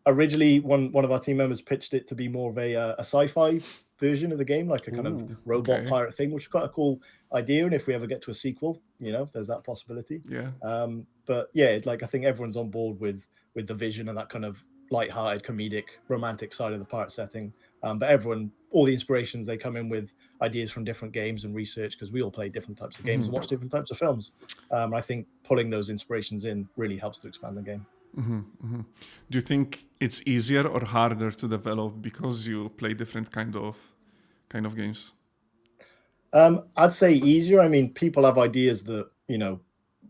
[SPEAKER 5] Originally, one of our team members pitched it to be more of a sci-fi version of the game, like a kind of robot pirate thing, which is quite a cool idea. And if we ever get to a sequel, there's that possibility.
[SPEAKER 1] Yeah.
[SPEAKER 5] But yeah, like I think everyone's on board with the vision and that kind of light-hearted, comedic, romantic side of the pirate setting. But everyone, all the inspirations, they come in with ideas from different games and research, because we all play different types of games and watch different types of films. I think pulling those inspirations in really helps to expand the game.
[SPEAKER 1] Do you think it's easier or harder to develop because you play different kind of games?
[SPEAKER 5] I'd say easier. I mean, people have ideas that,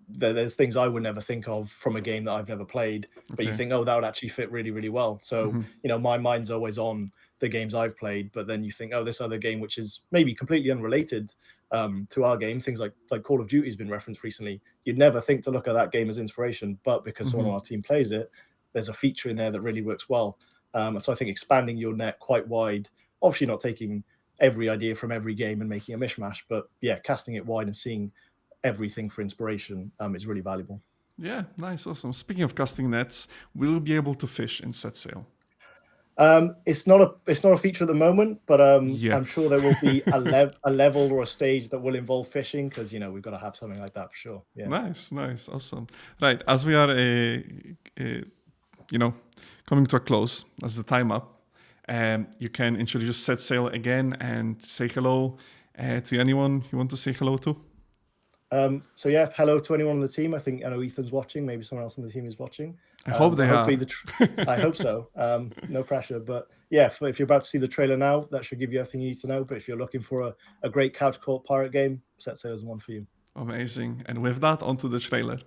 [SPEAKER 5] there's things I would never think of from a game that I've never played, but you
[SPEAKER 1] Okay.
[SPEAKER 5] think, oh, that would actually fit really, really well. So, my mind's always on the games I've played, but then you think, oh, this other game, which is maybe completely unrelated to our game, things like Call of Duty has been referenced recently. You'd never think to look at that game as inspiration, but because someone on our team plays it, there's a feature in there that really works well. So I think expanding your net quite wide, obviously not taking every idea from every game and making a mishmash, but yeah, casting it wide and seeing everything for inspiration is really valuable.
[SPEAKER 1] Yeah, nice, awesome. Speaking of casting nets, will you be able to fish in set sail?
[SPEAKER 5] It's not a feature at the moment, but
[SPEAKER 1] Yet.
[SPEAKER 5] I'm sure there will be a level or a stage that will involve fishing, because we've got to have something like that for sure. Yeah.
[SPEAKER 1] Nice, awesome. Right, as we are, coming to a close, as the time up, you can introduce Set Sail again and say hello to anyone you want to say hello to.
[SPEAKER 5] So yeah, hello to anyone on the team. I know Ethan's watching. Maybe someone else on the team is watching.
[SPEAKER 1] I hope they are.
[SPEAKER 5] I hope so. No pressure, but yeah, if you're about to see the trailer now, that should give you everything you need to know. But if you're looking for a great couch co-op pirate game, Set Sail is one for you.
[SPEAKER 1] Amazing. And with that, onto the trailer.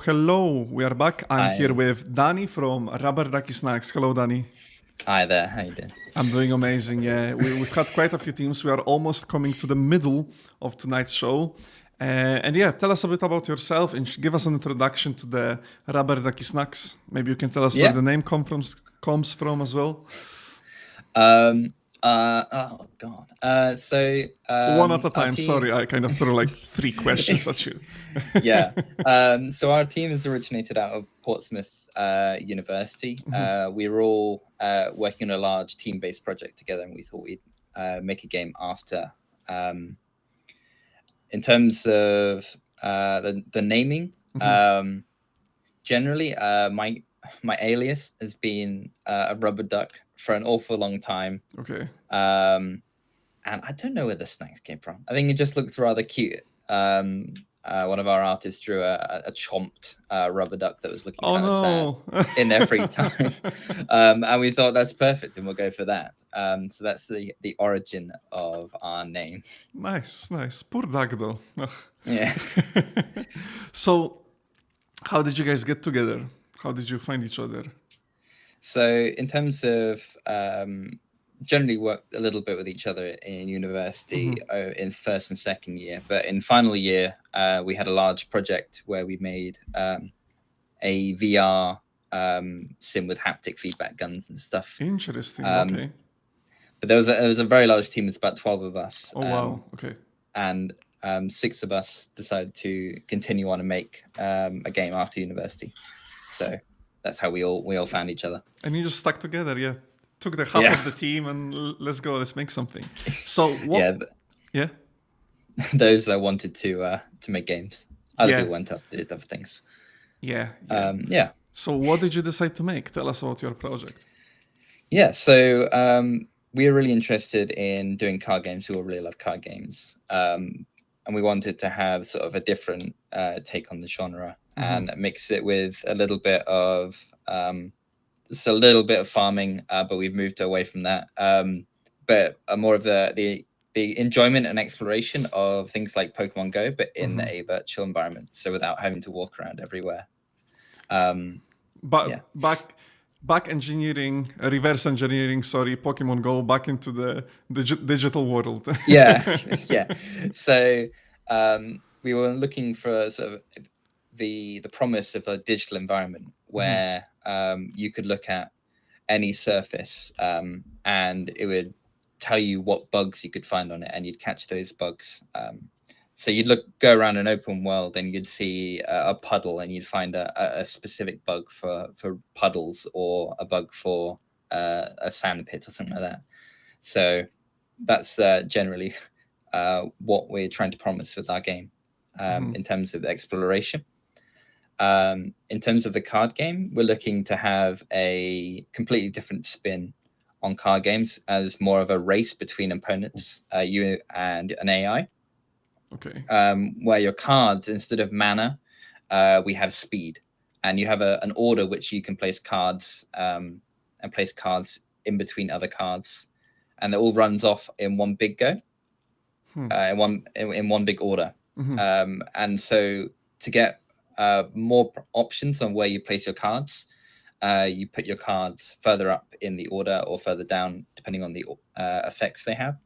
[SPEAKER 1] Hello. We are back. I'm here with Danny from Rubber Ducky Snacks. Hello, Danny.
[SPEAKER 6] Hi there. How you doing?
[SPEAKER 1] I'm doing amazing, yeah. We've had quite a few teams. We are almost coming to the middle of tonight's show. And yeah, tell us a bit about yourself and give us an introduction to the Rubber Ducky Snacks. Maybe you can tell us where the name comes from as well.
[SPEAKER 6] Oh God. So
[SPEAKER 1] one at a time. Sorry, I kind of threw like 3 questions at you.
[SPEAKER 6] Yeah. So our team is originated out of Portsmouth University. We were all working on a large team-based project together, and we thought we'd make a game after. In terms of the naming, generally, my alias has been a rubber duck for an awful long time.
[SPEAKER 1] Okay.
[SPEAKER 6] And I don't know where the snacks came from. I think it just looked rather cute. One of our artists drew a chomped rubber duck that was looking kind of sad in their free time. And we thought that's perfect and we'll go for that. So that's the origin of our name.
[SPEAKER 1] Nice. Poor duck though.
[SPEAKER 6] Yeah.
[SPEAKER 1] So how did you guys get together? How did you find each other?
[SPEAKER 6] So in terms of generally worked a little bit with each other in university in first and second year, but in final year we had a large project where we made a VR sim with haptic feedback guns and stuff.
[SPEAKER 1] Interesting. Okay.
[SPEAKER 6] But there was a very large team. It's about 12 of us.
[SPEAKER 1] Oh wow. Okay.
[SPEAKER 6] And 6 of us decided to continue on and make a game after university. So that's how we all found each other.
[SPEAKER 1] And you just stuck together, yeah. Took the half of the team and let's make something. So what? Yeah.
[SPEAKER 6] Those that wanted to make games. Other people went up, did other things.
[SPEAKER 1] Yeah. So what did you decide to make? Tell us about your project.
[SPEAKER 6] Yeah. So we were really interested in doing card games. We all really love card games. And we wanted to have sort of a different take on the genre and mix it with a little bit of farming, but we've moved away from that. But more of the enjoyment and exploration of things like Pokemon Go, but in a virtual environment, so without having to walk around everywhere.
[SPEAKER 1] Back engineering, reverse engineering, Pokemon Go back into the digital world.
[SPEAKER 6] Yeah. So we were looking for sort of the promise of a digital environment where you could look at any surface and it would tell you what bugs you could find on it, and you'd catch those bugs So you'd go around an open world and you'd see a puddle, and you'd find a specific bug for puddles, or a bug for a sand pit or something like that. So that's generally what we're trying to promise with our game in terms of the exploration. In terms of the card game, we're looking to have a completely different spin on card games as more of a race between opponents, you and an AI.
[SPEAKER 1] Okay.
[SPEAKER 6] Where your cards, instead of mana, we have speed, and you have an order which you can place cards and place cards in between other cards, and it all runs off in one big go, in one big order. And so to get more options on where you place your cards, you put your cards further up in the order or further down, depending on the effects they have.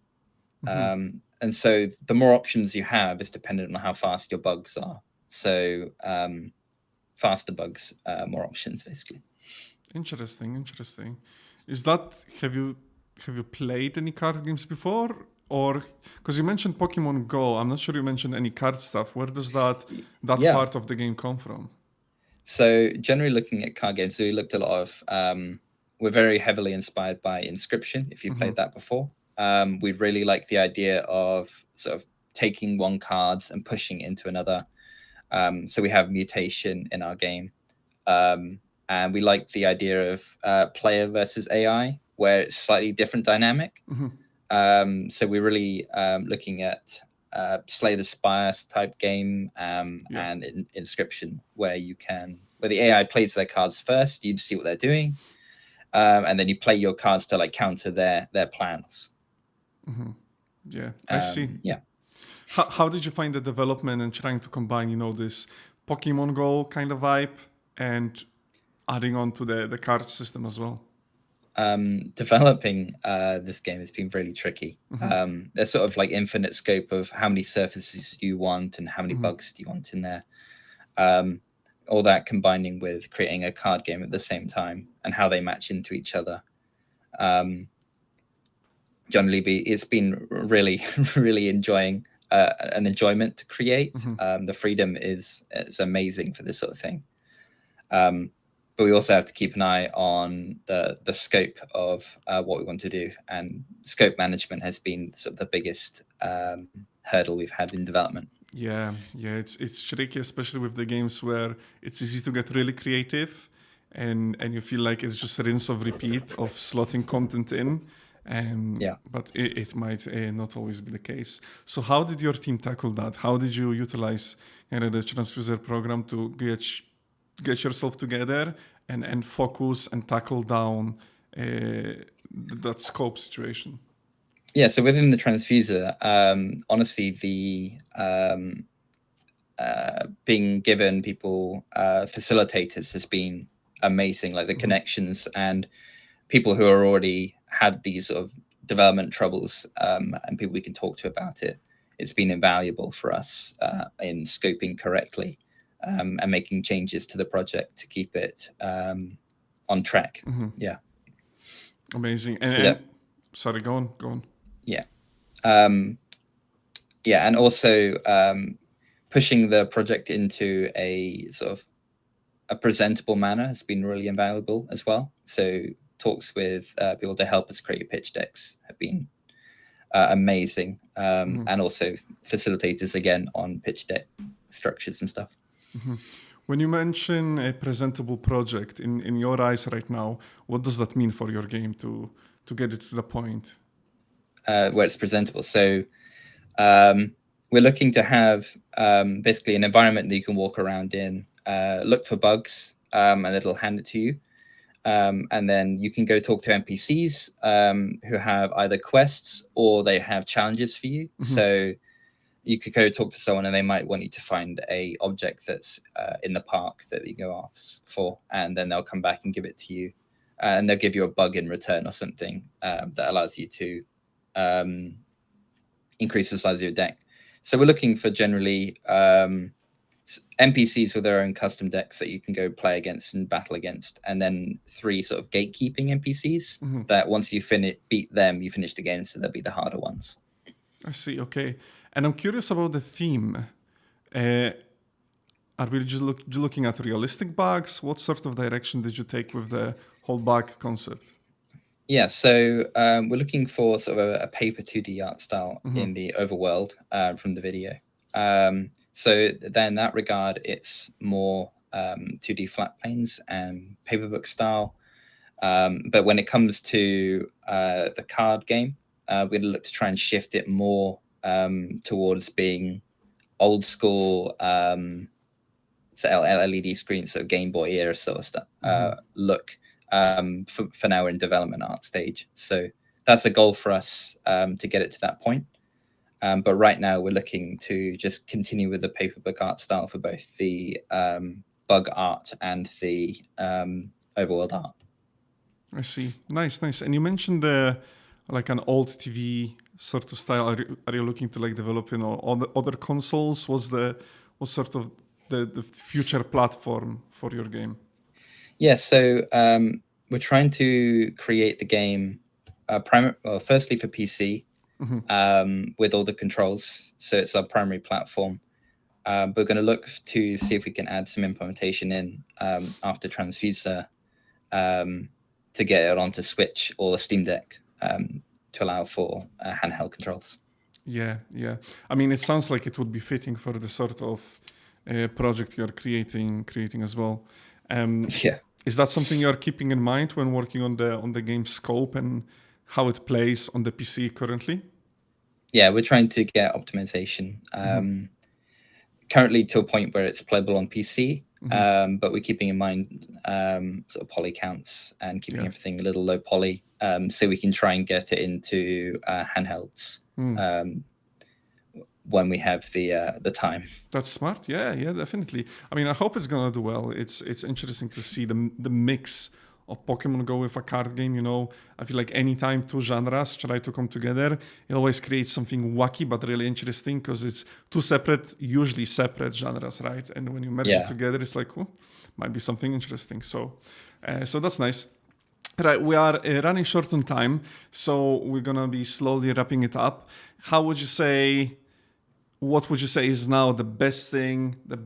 [SPEAKER 6] And so the more options you have is dependent on how fast your bugs are. So faster bugs, more options, basically.
[SPEAKER 1] Interesting. Is that, have you played any card games before? Or, because you mentioned Pokemon Go, I'm not sure you mentioned any card stuff. Where does that part of the game come from?
[SPEAKER 6] So generally looking at card games, so we looked at a lot of, we're very heavily inspired by Inscription, if you played that before. We really like the idea of sort of taking one card and pushing it into another. So we have Mutation in our game. And we like the idea of player versus AI, where it's slightly different dynamic. So we're really looking at Slay the Spire type game and Inscription, where the AI plays their cards first, you see what they're doing, and then you play your cards to like counter their plans.
[SPEAKER 1] Yeah, I see.
[SPEAKER 6] Yeah.
[SPEAKER 1] How did you find the development and trying to combine, this Pokemon Go kind of vibe and adding on to the card system as well?
[SPEAKER 6] Developing this game has been really tricky. There's sort of like infinite scope of how many surfaces you want and how many bugs do you want in there. All that combining with creating a card game at the same time and how they match into each other. Generally, it's been really, really enjoying an enjoyment to create. The freedom is amazing for this sort of thing. But we also have to keep an eye on the scope of what we want to do, and scope management has been sort of the biggest hurdle we've had in development.
[SPEAKER 1] Yeah, it's tricky, especially with the games where it's easy to get really creative, and you feel like it's just a rinse of repeat of slotting content in. But it might not always be the case. So how did your team tackle that? How did you utilize the Tranzfuser program to get yourself together and focus and tackle down that scope situation?
[SPEAKER 6] Yeah, so within the Tranzfuser, honestly, the being given people facilitators has been amazing, like the connections and people who are already had these sort of development troubles and people we can talk to about it. It's been invaluable for us in scoping correctly and making changes to the project to keep it on track. Yeah.
[SPEAKER 1] Amazing. Sorry, go on.
[SPEAKER 6] Yeah. And also pushing the project into a sort of a presentable manner has been really invaluable as well. So talks with people to help us create pitch decks have been amazing. And also facilitators again on pitch deck structures and stuff.
[SPEAKER 1] When you mention a presentable project in your eyes right now, what does that mean for your game to get it to the point?
[SPEAKER 6] Where it's presentable. So we're looking to have basically an environment that you can walk around in, look for bugs, and it'll hand it to you. And then you can go talk to NPCs who have either quests or they have challenges for you. So you could go talk to someone and they might want you to find a object that's in the park that you go off for, and then they'll come back and give it to you. And they'll give you a bug in return or something that allows you to increase the size of your deck. So we're looking for generally NPCs with their own custom decks that you can go play against and battle against, and then 3 sort of gatekeeping NPCs that once you beat them, you finish the game, so they'll be the harder ones.
[SPEAKER 1] I see. Okay. And I'm curious about the theme. Are we just looking at realistic bugs? What sort of direction did you take with the whole bug concept?
[SPEAKER 6] Yeah, so we're looking for sort of a paper 2D art style in the overworld from the video. So then in that regard, it's more 2D flat planes and paperbook style. But when it comes to the card game, we're going to look to try and shift it more towards being old school, so LED screens, so Game Boy era sort of stuff look. For now, we're in development art stage. So that's a goal for us to get it to that point. But right now, we're looking to just continue with the paperbook art style for both the bug art and the overworld art.
[SPEAKER 1] I see. Nice. And you mentioned like an old TV sort of style. Are you looking to like develop, other consoles? What's sort of the future platform for your game? Yeah,
[SPEAKER 6] so we're trying to create the game firstly for PC with all the controls. So it's our primary platform. We're going to look to see if we can add some implementation in after Tranzfuser to get it onto Switch or Steam Deck to allow for handheld controls.
[SPEAKER 1] Yeah. I mean, it sounds like it would be fitting for the sort of project you're creating as well. Is that something you're keeping in mind when working on the game scope and how it plays on the PC currently?
[SPEAKER 6] Yeah, we're trying to get optimization currently to a point where it's playable on PC, but we're keeping in mind sort of poly counts and keeping everything a little low poly, so we can try and get it into handhelds when we have the time. That's
[SPEAKER 1] smart. Yeah, definitely. I mean, I hope it's gonna do well. It's interesting to see the mix of Pokemon Go with a card game. I feel like anytime two genres try to come together, it always creates something wacky but really interesting because it's two usually separate genres, right? And when you merge it together, it's like, might be something interesting. So that's nice. Right, we are running short on time, so we're gonna be slowly wrapping it up. What would you say is now the best thing, the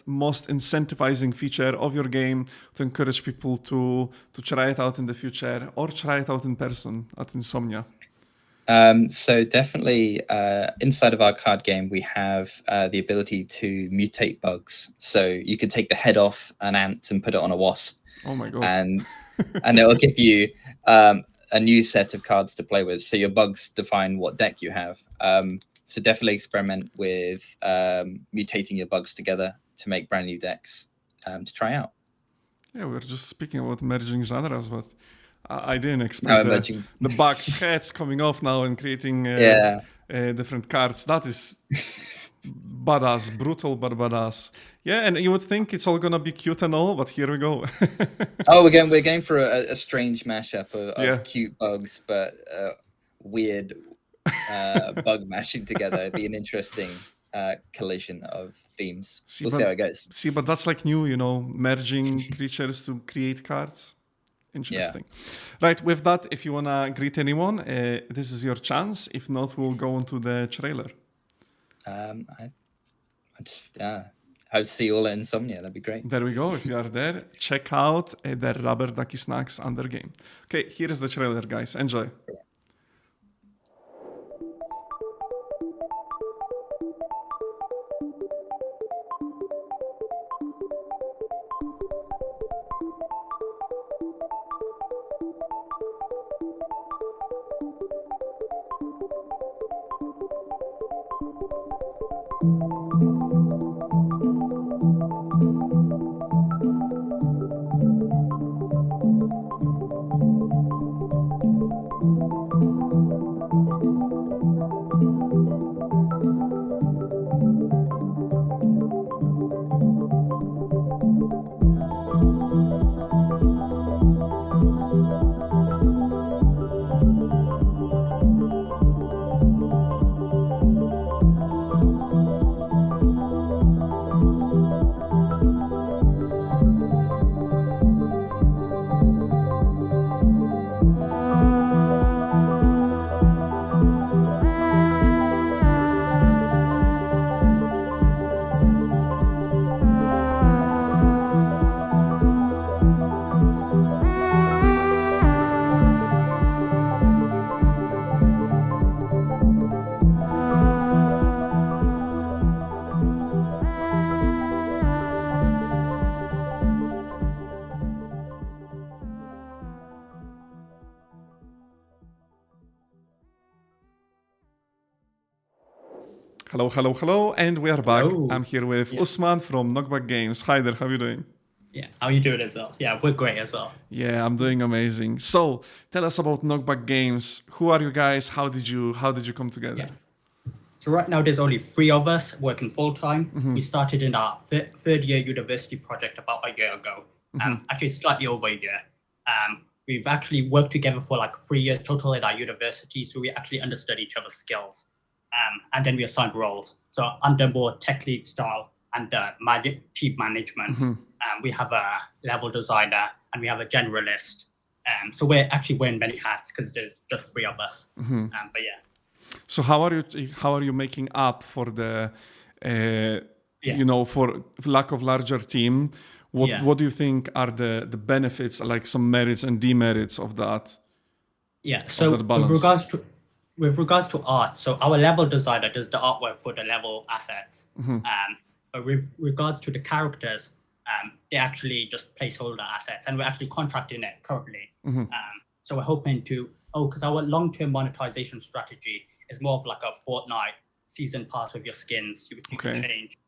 [SPEAKER 1] most incentivizing feature of your game to encourage people to try it out in the future or try it out in person at Insomnia?
[SPEAKER 6] So definitely inside of our card game, we have the ability to mutate bugs. So you could take the head off an ant and put it on a wasp.
[SPEAKER 1] Oh my God.
[SPEAKER 6] And it will give you a new set of cards to play with. So your bugs define what deck you have. So definitely experiment with mutating your bugs together to make brand new decks to try out.
[SPEAKER 1] Yeah, we were just speaking about merging genres, but I didn't expect the bugs' heads coming off now and creating different cards. That is badass, brutal but badass. Yeah, and you would think it's all gonna be cute and all, but here we go.
[SPEAKER 6] We're going for a strange mashup of cute bugs, but weird bug mashing together. It'd be an interesting collision of themes. We'll see how it goes.
[SPEAKER 1] See, but that's like new, merging creatures to create cards. Interesting. Yeah. Right, with that, if you want to greet anyone, this is your chance. If not, we'll go on to the trailer.
[SPEAKER 6] I just hope to see you all at Insomnia. That'd be great.
[SPEAKER 1] There we go. If you are there, check out the Rubber Ducky Snacks under game. Okay, here is the trailer, guys. Enjoy. Hello, hello, hello, and we are back.
[SPEAKER 7] Hello.
[SPEAKER 1] I'm here with Usman from Knockback Games. Hi there, how are you doing?
[SPEAKER 7] Yeah, how are you doing as well? Yeah, we're great as well.
[SPEAKER 1] Yeah, I'm doing amazing. So, tell us about Knockback Games. Who are you guys? How did you come together?
[SPEAKER 7] Yeah. So right now there's only 3 of us working full time. We started in our third year university project about a year ago. Actually slightly over a year. We've actually worked together for like 3 years total at our university, so we actually understood each other's skills. And then we assigned roles. So under more tech lead style and team management, we have a level designer and we have a generalist. So we're actually wearing many hats because there's just 3 of us. But yeah.
[SPEAKER 1] So how are you making up for the for lack of larger team? What do you think are the benefits, like some merits and demerits of that?
[SPEAKER 7] Yeah. So with regards to art, so our level designer does the artwork for the level assets. But with regards to the characters, they actually just placeholder assets, and we're actually contracting it currently. So we're hoping to because our long-term monetization strategy is more of like a Fortnite season pass with your skins, which you can change.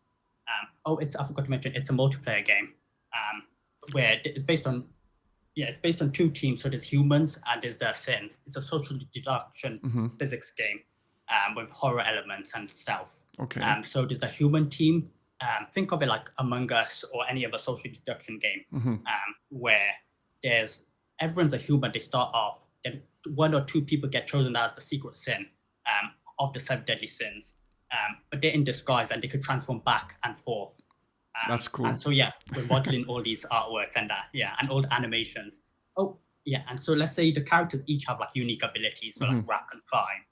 [SPEAKER 7] I forgot to mention, it's a multiplayer game where it's based on 2 teams. So there's humans and there's the Sins. It's a social deduction physics game with horror elements and stealth. So there's the human team. Think of it like Among Us or any other social deduction game where everyone's a human. They start off, then 1 or 2 people get chosen as the secret sin of the 7 deadly sins. But they're in disguise and they could transform back and forth.
[SPEAKER 1] That's cool.
[SPEAKER 7] And so we're modeling all these artworks and and all the animations. And so let's say the characters each have like unique abilities. So like Raph can climb,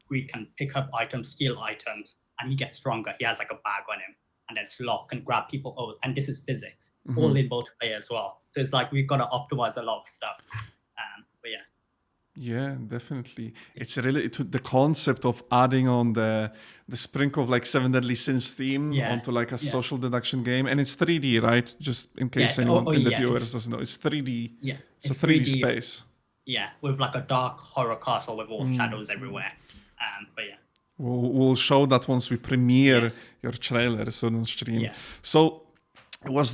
[SPEAKER 7] Greed can pick up items, steal items, and he gets stronger. He has like a bag on him. And then Sloth can grab people. And this is physics, all in multiplayer as well. So it's like we've got to optimize a lot of stuff. But yeah.
[SPEAKER 1] Yeah, definitely. It's really the concept of adding on the sprinkle of like 7 Deadly Sins theme onto like a social deduction game, and it's 3D, right? Just in case anyone in the viewers doesn't know, it's 3D. Yeah, it's a 3D space.
[SPEAKER 7] Yeah, with like a dark horror castle with all shadows everywhere. But yeah,
[SPEAKER 1] we'll show that once we premiere your trailer soon on stream. Yeah. So. What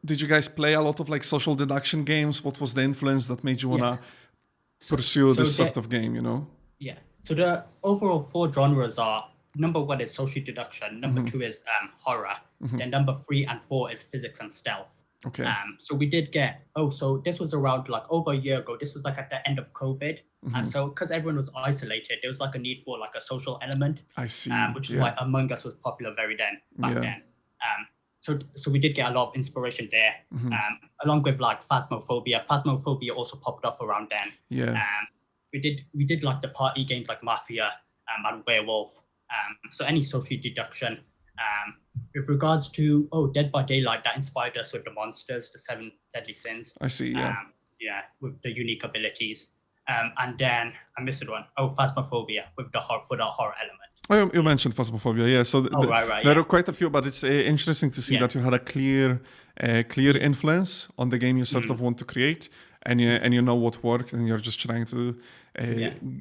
[SPEAKER 1] did you guys play a lot of like social deduction games? What was the influence that made you wanna pursue this sort of game,
[SPEAKER 7] Yeah. So the overall 4 genres are, number 1 is social deduction, number 2 is horror, then number 3 and 4 is physics and stealth. So we did get, so this was around like over a year ago. This was like at the end of COVID. And so because everyone was isolated, there was like a need for like a social element.
[SPEAKER 1] I see.
[SPEAKER 7] Which is why Among Us was popular back then. So we did get a lot of inspiration there, along with like Phasmophobia. Phasmophobia also popped off around then. We did like the party games like Mafia and Werewolf. So any social deduction. With regards to Dead by Daylight, that inspired us with the monsters, the 7 deadly sins.
[SPEAKER 1] I see.
[SPEAKER 7] With the unique abilities. And then I missed one. Phasmophobia with the horror element.
[SPEAKER 1] Oh, you mentioned Phasmophobia, yeah. So there are quite a few, but it's interesting to see that you had a clear influence on the game you sort of want to create, and you know what worked, and you're just trying to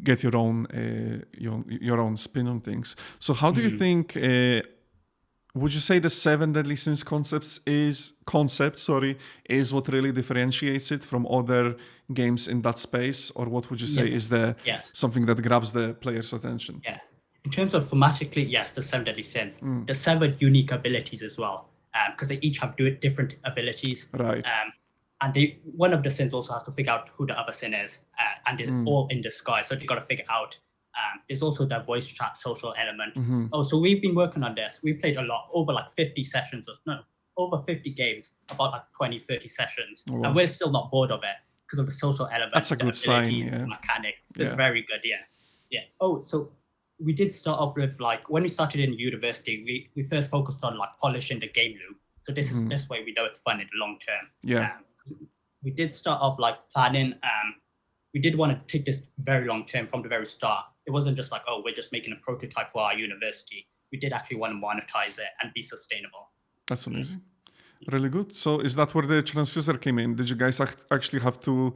[SPEAKER 1] get your own spin on things. So how do you think? Would you say the 7 Deadly Sins concept is what really differentiates it from other games in that space, or what would you say is something that grabs the player's attention?
[SPEAKER 7] Yeah. In terms of thematically, yes, the 7 deadly sins. The 7 unique abilities as well, because they each have different abilities.
[SPEAKER 1] Right.
[SPEAKER 7] And one of the sins also has to figure out who the other sin is, and they're all in disguise, so they got to figure out. There's also the voice chat social element. So we've been working on this. We played a lot, over like 50 sessions, over 50 games, about like 20, 30 sessions. Oh, wow. And we're still not bored of it because of the social element.
[SPEAKER 1] That's a good sign,
[SPEAKER 7] the mechanics. It's very good, yeah. So we did start off with like, when we started in university, we first focused on like polishing the game loop. So this way we know it's fun in the long term.
[SPEAKER 1] Yeah.
[SPEAKER 7] We did start off like planning. We did want to take this very long term from the very start. It wasn't just like, we're just making a prototype for our university. We did actually want to monetize it and be sustainable.
[SPEAKER 1] That's amazing. Really good. So is that where the Tranzfuser came in? Did you guys actually have to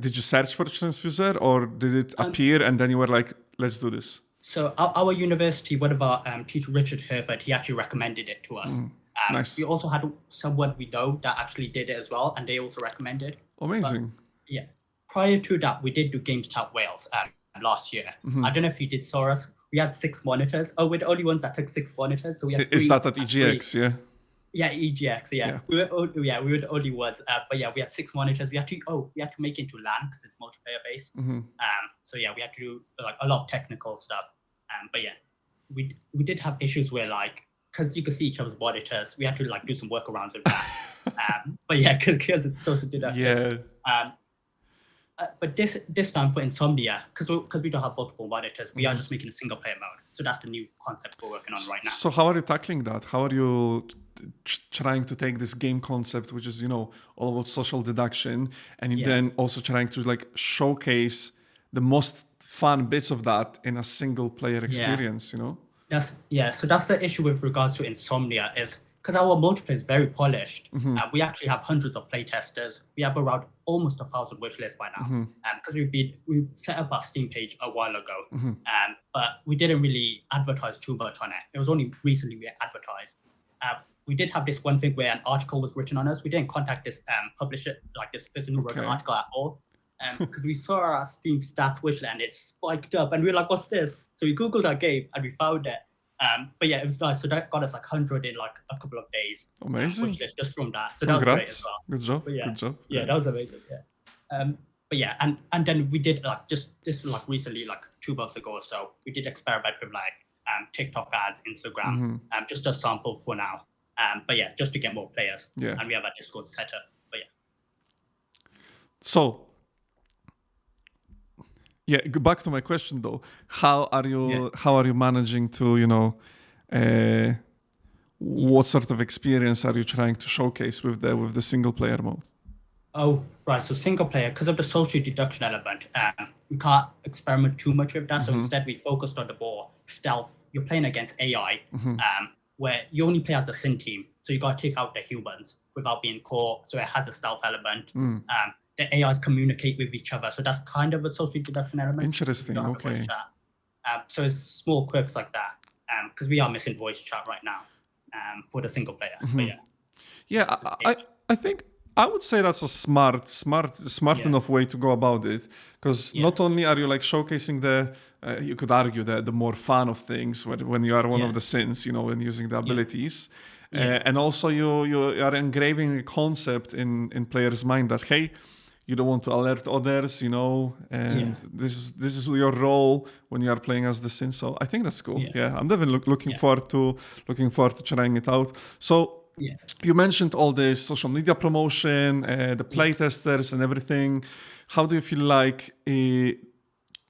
[SPEAKER 1] did you search for Tranzfuser, or did it appear and then you were like, let's do this?
[SPEAKER 7] So our university, one of our teacher, Richard Herford, he actually recommended it to us.
[SPEAKER 1] Nice.
[SPEAKER 7] We also had someone we know that actually did it as well, and they also recommended.
[SPEAKER 1] Amazing.
[SPEAKER 7] But, yeah. Prior to that, we did do Games Tap Wales last year. I don't know if you did saw us. We had 6 monitors. Oh, we're the only ones that took 6 monitors. So we had 3.
[SPEAKER 1] Is that at EGX? Yeah.
[SPEAKER 7] Yeah, EGX. Yeah. We were the only ones. But yeah, we had 6 monitors. We had to make it into LAN because it's multiplayer based. So yeah, we had to do like a lot of technical stuff. But yeah, we did have issues where like, because you could see each other's monitors, we had to like do some workarounds with that. But yeah, because it's social deduction.
[SPEAKER 1] Yeah.
[SPEAKER 7] But this time for Insomnia, because we don't have multiple monitors, we are just making a single player mode. So that's the new concept we're working on right now.
[SPEAKER 1] So how are you tackling that? How are you trying to take this game concept, which is, all about social deduction, and then also trying to like showcase the most fun bits of that in a single player experience,
[SPEAKER 7] So that's the issue with regards to Insomnia is because our multiplayer is very polished. We actually have hundreds of playtesters. We have around almost 1,000 wish lists by now. Because we've set up our Steam page a while ago, but we didn't really advertise too much on it. It was only recently we advertised. We did have this one thing where an article was written on us. We didn't contact this publisher, like this person who wrote an article at all. Because we saw our Steam stats wish list and it spiked up, and we were like, "What's this?" So we googled our game and we found it. But yeah, it was nice. So that got us like 100 in like a couple of days.
[SPEAKER 1] Amazing.
[SPEAKER 7] Wish list just from that. So
[SPEAKER 1] Congrats.
[SPEAKER 7] that was great as well.
[SPEAKER 1] Good job.
[SPEAKER 7] But
[SPEAKER 1] Good job.
[SPEAKER 7] Yeah, that was amazing. Yeah. But yeah, and then we did like just this like recently, like 2 months ago or so, we did experiment with like TikTok ads, Instagram, just a sample for now. But yeah, just to get more players.
[SPEAKER 1] Yeah.
[SPEAKER 7] And we have a Discord set up. But yeah.
[SPEAKER 1] So. Yeah, back to my question though. How are you managing to, what sort of experience are you trying to showcase with the single player mode?
[SPEAKER 7] Oh, right. So single player, because of the social deduction element, we can't experiment too much with that. So instead we focused on the more stealth. You're playing against AI, where you only play as the Sin team. So you got to take out the humans without being caught. So it has the stealth element. The AIs communicate with each other. So that's kind of a social deduction element.
[SPEAKER 1] Interesting, okay.
[SPEAKER 7] So it's small quirks like that. Because we are missing voice chat right now for the single player. But
[SPEAKER 1] yeah, I think I would say that's a smart enough way to go about it. Because not only are you like showcasing you could argue the more fun of things when you are one of the sins, when using the abilities. And also you are engraving a concept in players' mind that, hey, you don't want to alert others, and this is your role when you are playing as the Sin. So I think that's cool. Yeah, I'm definitely looking forward to trying it out. So you mentioned all this social media promotion, the playtesters and everything. How do you feel like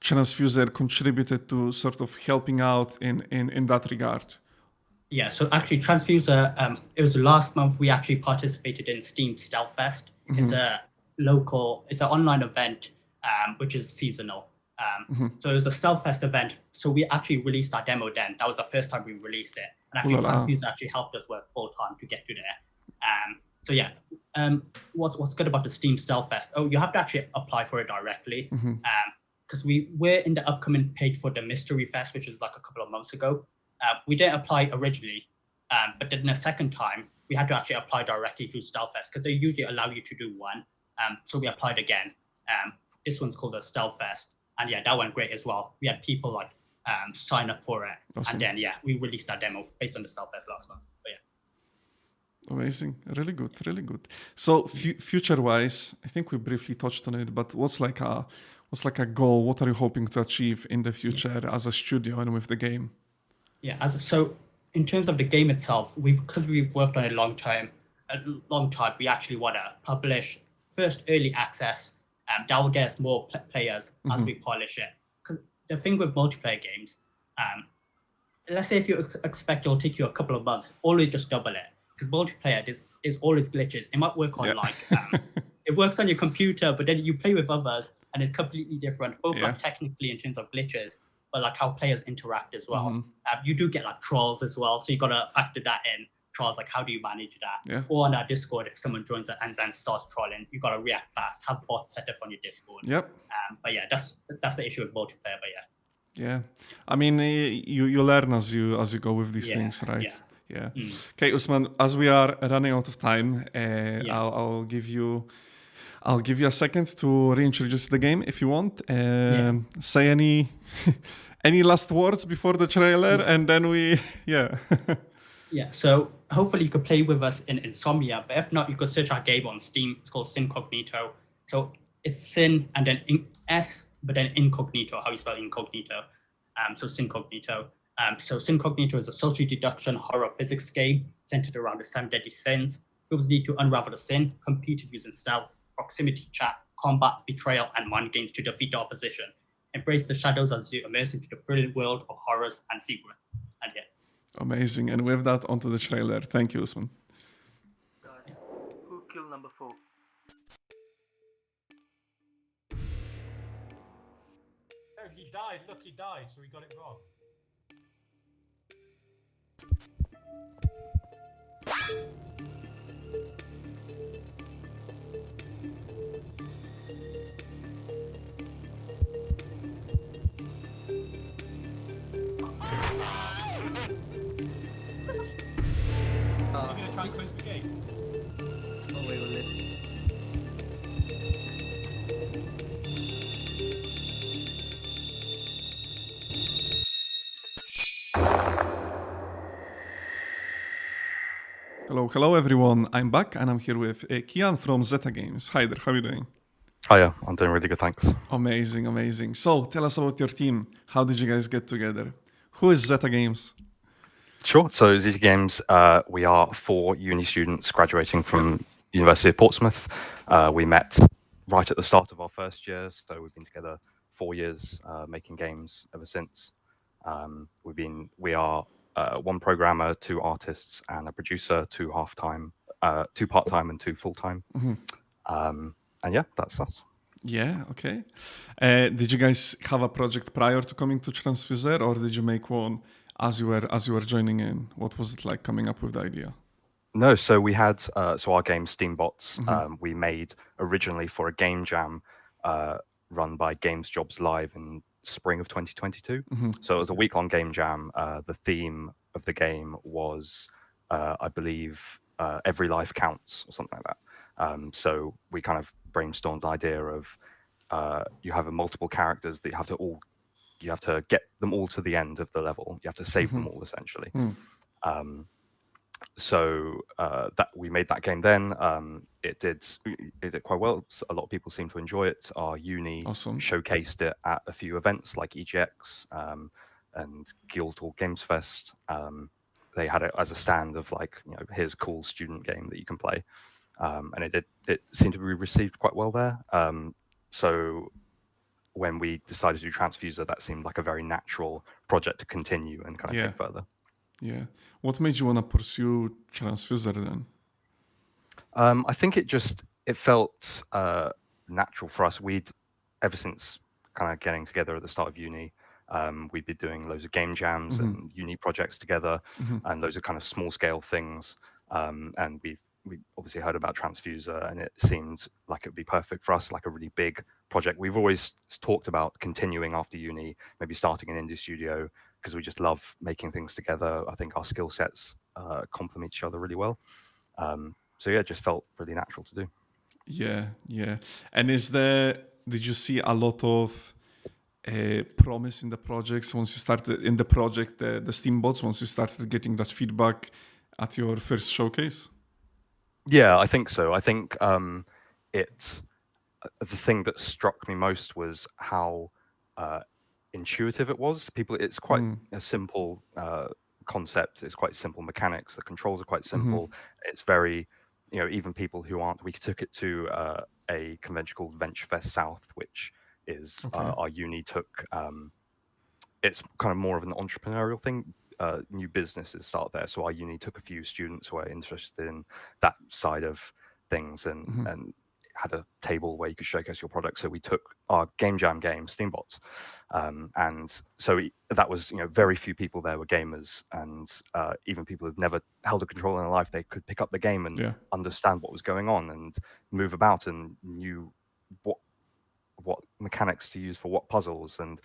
[SPEAKER 1] Tranzfuser contributed to sort of helping out in that regard?
[SPEAKER 7] Yeah, so actually Tranzfuser, it was last month we actually participated in Steam Stealth Fest. It's it's an online event, which is seasonal. So it was a Stealth Fest event. So we actually released our demo then. That was the first time we released it. And actually Tranzfuser actually helped us work full time to get to there. So yeah, what's good about the Steam Stealth Fest? Oh, you have to actually apply for it directly. Because we're in the upcoming page for the Mystery Fest, which is like a couple of months ago. We didn't apply originally, but then the second time, we had to actually apply directly to Stealth Fest because they usually allow you to do one. So we applied again. This one's called a Stealth Fest. And yeah, that went great as well. We had people like sign up for it. Awesome. And then, we released our demo based on the Stealth Fest last month. But yeah.
[SPEAKER 1] Amazing. Really good. Really good. So future-wise, I think we briefly touched on it, but what's like a goal? What are you hoping to achieve in the future as a studio and with the game?
[SPEAKER 7] Yeah, so in terms of the game itself, because we've worked on it a long time, we actually want to publish first early access. That will get us more players as we polish it. Because the thing with multiplayer games, let's say if you expect it'll take you a couple of months, always just double it. Because multiplayer is always glitches. It might work on it works on your computer, but then you play with others and it's completely different, both like technically in terms of glitches, but like how players interact as well. You do get like trolls as well, so you got to factor that in. Trolls, like how do you manage that? Or on our Discord, if someone joins it and then starts trolling, you got to react fast. Have bots set up on your Discord.
[SPEAKER 1] But
[SPEAKER 7] yeah, that's the issue with multiplayer. But
[SPEAKER 1] Yeah, I mean, you learn as you go with these things, right? Yeah. Okay, Usman, as we are running out of time, I'll give you a second to reintroduce the game if you want. Say any any last words before the trailer, and then we
[SPEAKER 7] So hopefully you could play with us in Insomnia, but if not, you could search our game on Steam. It's called Sincognito. So it's Sin and then S, but then Incognito, how you spell Incognito. So Sincognito. So Sincognito is a social deduction horror physics game centered around the 7 deadly sins. Groups need to unravel the sin, compete using stealth, proximity chat, combat, betrayal, and mind games to defeat the opposition. Embrace the shadows as you immerse into the thrilling world of horrors and secrets. And
[SPEAKER 1] amazing. And with that, onto the trailer. Thank you, Usman.
[SPEAKER 8] Who killed number 4?
[SPEAKER 9] No, he died. Look, he died, so we got it wrong. Is he going to try and close the gate?
[SPEAKER 8] Oh, wait, will it?
[SPEAKER 1] Hello everyone. I'm back and I'm here with Kian from Zeta Games. Hi there, how are you doing?
[SPEAKER 10] Hiya, I'm doing really good, thanks.
[SPEAKER 1] Amazing. So, tell us about your team. How did you guys get together? Who is Zeta Games?
[SPEAKER 10] Sure, so Zeta Games, we are 4 uni students graduating from University of Portsmouth. We met right at the start of our first year, so we've been together 4 years making games ever since. We are 1 programmer, 2 artists, and a producer, 2 half-time, 2 part-time and 2 full-time. And yeah, that's us.
[SPEAKER 1] Yeah, okay. Did you guys have a project prior to coming to Tranzfuser, or did you make one as you were joining in? What was it like coming up with the idea?
[SPEAKER 10] No, so we had our game Steambots. We made originally for a game jam run by Games Jobs Live in spring of 2022. So it was a week-long game jam. The theme of the game was, I believe, every life counts or something like that. So we kind of brainstormed the idea of you have multiple characters that you have to get them all to the end of the level. You have to save them all essentially. So that we made that game then. It did quite well. A lot of people seemed to enjoy it. Our uni showcased it at a few events like EGX and Guildhall Games Fest. They had it as a stand of here's a cool student game that you can play. And it seemed to be received quite well there. So when we decided to do Tranzfuser, that seemed like a very natural project to continue and kind of take further.
[SPEAKER 1] Yeah. What made you want to pursue Tranzfuser then?
[SPEAKER 10] I think it felt natural for us. Ever since kind of getting together at the start of uni, we'd be doing loads of game jams and uni projects together, and those are kind of small scale things. And we obviously heard about Tranzfuser, and it seemed like it would be perfect for us, like a really big project. We've always talked about continuing after uni, maybe starting an indie studio, because we just love making things together. I think our skill sets complement each other really well. So yeah, it just felt really natural to do.
[SPEAKER 1] Yeah. And did you see a lot of promise in the projects once you started in the project, the Steambots, once you started getting that feedback at your first showcase?
[SPEAKER 10] Yeah, I think so. I think the thing that struck me most was how intuitive it was. It's quite a simple concept. It's quite simple mechanics. The controls are quite simple. It's very, even people who aren't. We took it to a convention called Venture Fest South, which is our uni took. It's kind of more of an entrepreneurial thing. New businesses start there. So our uni took a few students who are interested in that side of things and had a table where you could showcase your product. So we took our game jam game, Steambots. And so that was, very few people there were gamers, and even people who've never held a controller in their life, they could pick up the game and understand what was going on and move about and knew what mechanics to use for what puzzles. And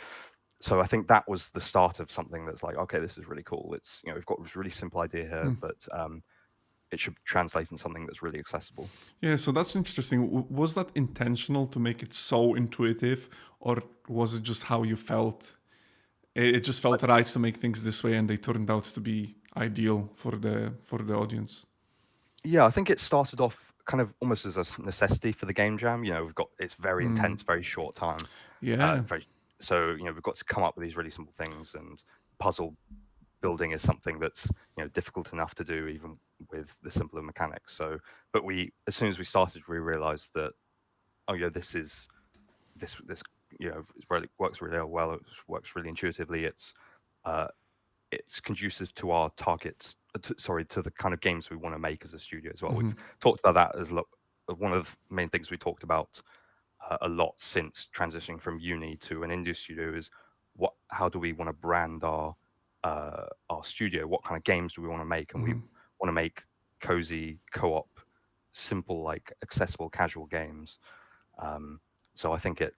[SPEAKER 10] so I think that was the start of something that's like, okay, this is really cool. It's, we've got this really simple idea here, but it should translate into something that's really accessible.
[SPEAKER 1] Yeah, so that's interesting. Was that intentional to make it so intuitive, or was it just how you felt? It just felt right to make things this way, and they turned out to be ideal for the audience.
[SPEAKER 10] Yeah, I think it started off kind of almost as a necessity for the game jam. It's very intense, very short time.
[SPEAKER 1] Yeah.
[SPEAKER 10] So we've got to come up with these really simple things, and puzzle building is something that's difficult enough to do even with the simpler mechanics. So, but as soon as we started, we realized that this really works really well. It works really intuitively. It's conducive to our target. To the kind of games we want to make as a studio as well. We've talked about that as one of the main things we talked about a lot since transitioning from uni to an indie studio is how do we want to brand our studio? What kind of games do we want to make? And we want to make cozy, co-op, simple, like accessible, casual games. So I think it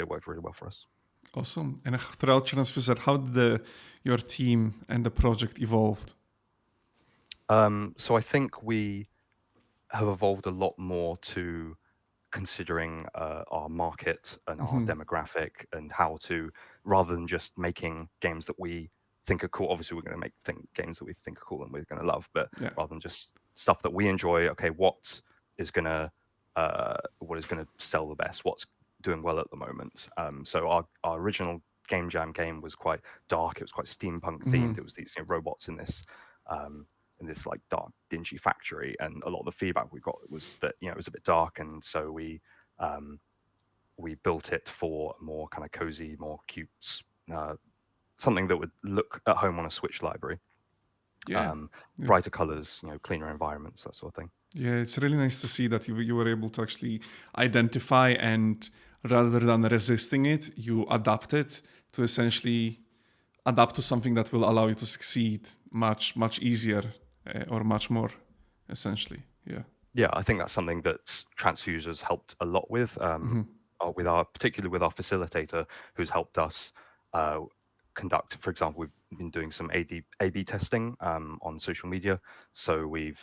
[SPEAKER 10] worked really well for us.
[SPEAKER 1] Awesome. And throughout Tranzfuser, how did your team and the project evolved?
[SPEAKER 10] So I think we have evolved a lot more to considering our market and our demographic and how to, rather than just making games that we think are cool. Obviously, we're going to make games that we think are cool and we're going to love, but rather than just stuff that we enjoy, okay, what is going to sell the best? What's doing well at the moment? So our original Game Jam game was quite dark. It was quite steampunk themed. It was these robots in this like dark, dingy factory, and a lot of the feedback we got was that it was a bit dark, and so we built it for a more kind of cozy, more cute, something that would look at home on a Switch library. Brighter colors, cleaner environments, that sort of thing.
[SPEAKER 1] Yeah, it's really nice to see that you were able to actually identify, and rather than resisting it, you adapt it to essentially adapt to something that will allow you to succeed much easier or much more, essentially.
[SPEAKER 10] Yeah, I think that's something that Tranzfuser's helped a lot with, particularly with our facilitator, who's helped us conduct. For example, we've been doing some A/B testing on social media. So we've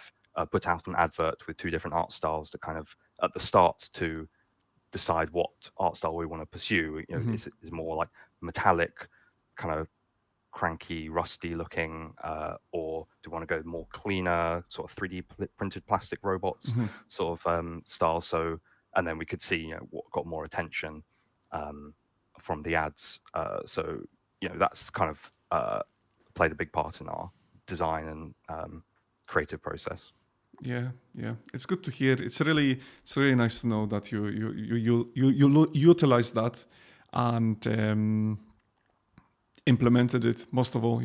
[SPEAKER 10] put out an advert with 2 different art styles to kind of at the start to decide what art style we want to pursue. Is more like metallic, kind of cranky, rusty looking, or do we want to go more cleaner, sort of 3D printed plastic robots sort of style? So, and then we could see what got more attention from the ads. So that's kind of played a big part in our design and creative process.
[SPEAKER 1] Yeah, it's good to hear. It's really nice to know that you utilize that and implemented it. Most of all,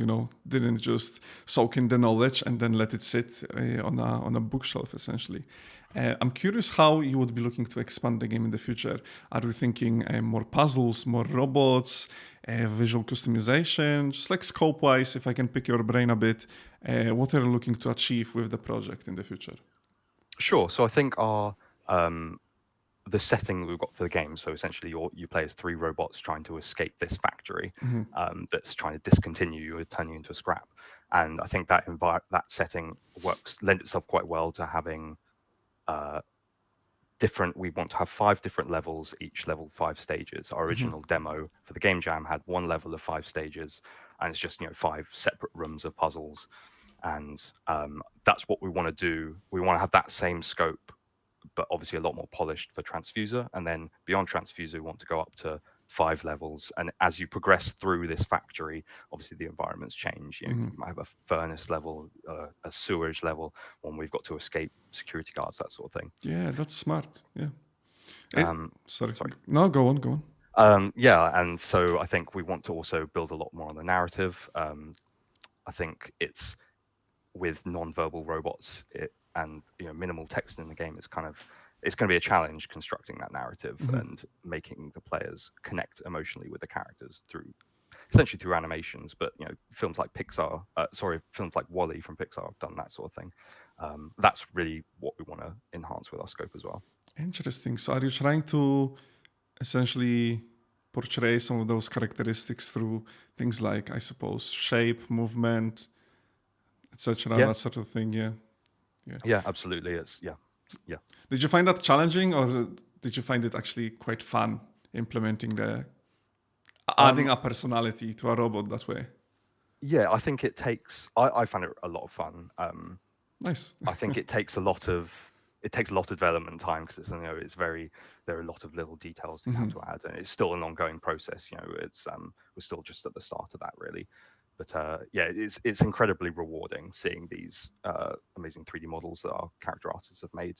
[SPEAKER 1] didn't just soak in the knowledge and then let it sit on a bookshelf, essentially. I'm curious how you would be looking to expand the game in the future. Are we thinking more puzzles, more robots, visual customization? Just like scope-wise, if I can pick your brain a bit, what are you looking to achieve with the project in the future?
[SPEAKER 10] Sure. So I think the setting we've got for the game, so essentially you play as 3 robots trying to escape this factory that's trying to discontinue you or turn you into a scrap. And I think that setting lends itself quite well to having we want to have 5 different levels, each level 5 stages. Our original demo for the Game Jam had 1 level of 5 stages, and it's just 5 separate rooms of puzzles. And that's what we want to do. We want to have that same scope, but obviously a lot more polished for Tranzfuser. And then beyond Tranzfuser, we want to go up to 5 levels. And as you progress through this factory, obviously the environments change. You might have a furnace level, a sewage level, one we've got to escape security guards, that sort of thing.
[SPEAKER 1] Yeah, that's smart. Yeah. Sorry. No, go on.
[SPEAKER 10] And so I think we want to also build a lot more on the narrative. I think it's with non-verbal robots and minimal text in the game, it's going to be a challenge constructing that narrative and making the players connect emotionally with the characters essentially through animations. But films like WALL-E from Pixar have done that sort of thing. That's really what we want to enhance with our scope as well.
[SPEAKER 1] Interesting. So are you trying to essentially portray some of those characteristics through things like, I suppose, shape, movement, etc. That sort of thing.
[SPEAKER 10] Yeah, absolutely. It's
[SPEAKER 1] Did you find that challenging, or did you find it actually quite fun implementing adding a personality to a robot that way?
[SPEAKER 10] Yeah, I think it takes. I find it a lot of fun.
[SPEAKER 1] Nice.
[SPEAKER 10] I think it takes a lot of development time, because it's there are a lot of little details that you have to add, and it's still an ongoing process. It's we're still just at the start of that, really. But it's incredibly rewarding seeing these amazing 3D models that our character artists have made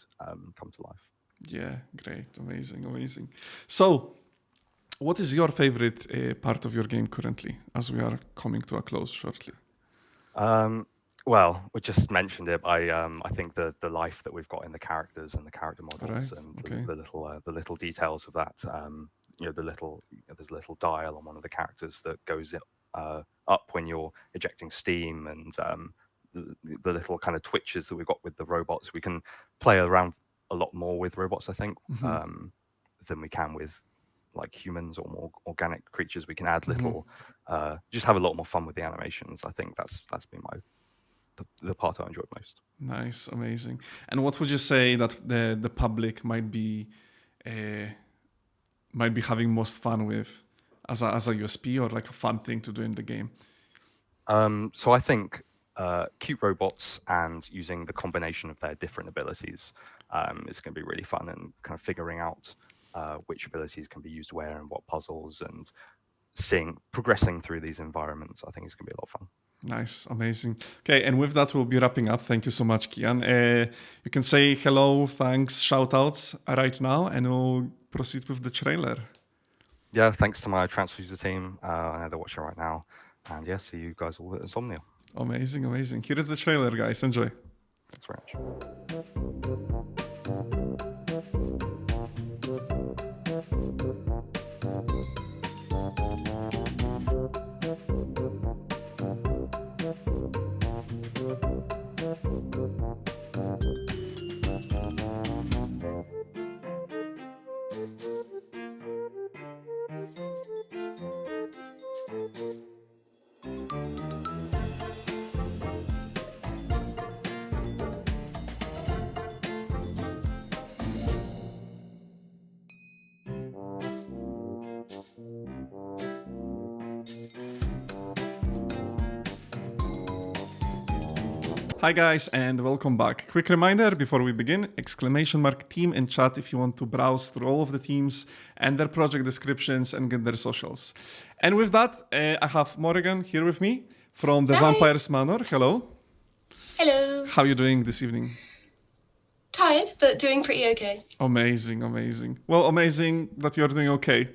[SPEAKER 10] come to life.
[SPEAKER 1] Yeah, great, amazing. So, what is your favorite part of your game currently, as we are coming to a close shortly?
[SPEAKER 10] Well, we just mentioned it. I think the life that we've got in the characters and the character models, the little details of that. There's a little dial on one of the characters that goes up when you're ejecting steam, and the little kind of twitches that we've got with the robots. We can play around a lot more with robots, I think, than we can with like humans or more organic creatures. We can add little, just have a lot more fun with the animations. I think that's been the part I enjoyed most.
[SPEAKER 1] Nice, amazing. And what would you say that the public might be having most fun with as a USP, or like a fun thing to do in the game?
[SPEAKER 10] So I think cute robots and using the combination of their different abilities is going to be really fun, and kind of figuring out which abilities can be used where and what puzzles, and progressing through these environments. I think it's going to be a lot of fun.
[SPEAKER 1] Nice, amazing. Okay, and with that, we'll be wrapping up. Thank you so much, Kian. You can say hello, thanks, shout-outs right now, and we'll proceed with the trailer.
[SPEAKER 10] Yeah, thanks to my Tranzfuser team. I know they're watching right now. And see you guys all at Insomnia.
[SPEAKER 1] Amazing. Here is the trailer, guys. Enjoy.
[SPEAKER 10] Thanks very much.
[SPEAKER 1] Hi guys, and welcome back. Quick reminder before we begin, !team in chat if you want to browse through all of the teams and their project descriptions and get their socials. And with that, I have Morrigan here with me from the Vampires Manor. Hello.
[SPEAKER 11] Hello.
[SPEAKER 1] How are you doing this evening?
[SPEAKER 11] Tired, but doing pretty okay.
[SPEAKER 1] Amazing. Well, amazing that you're doing okay.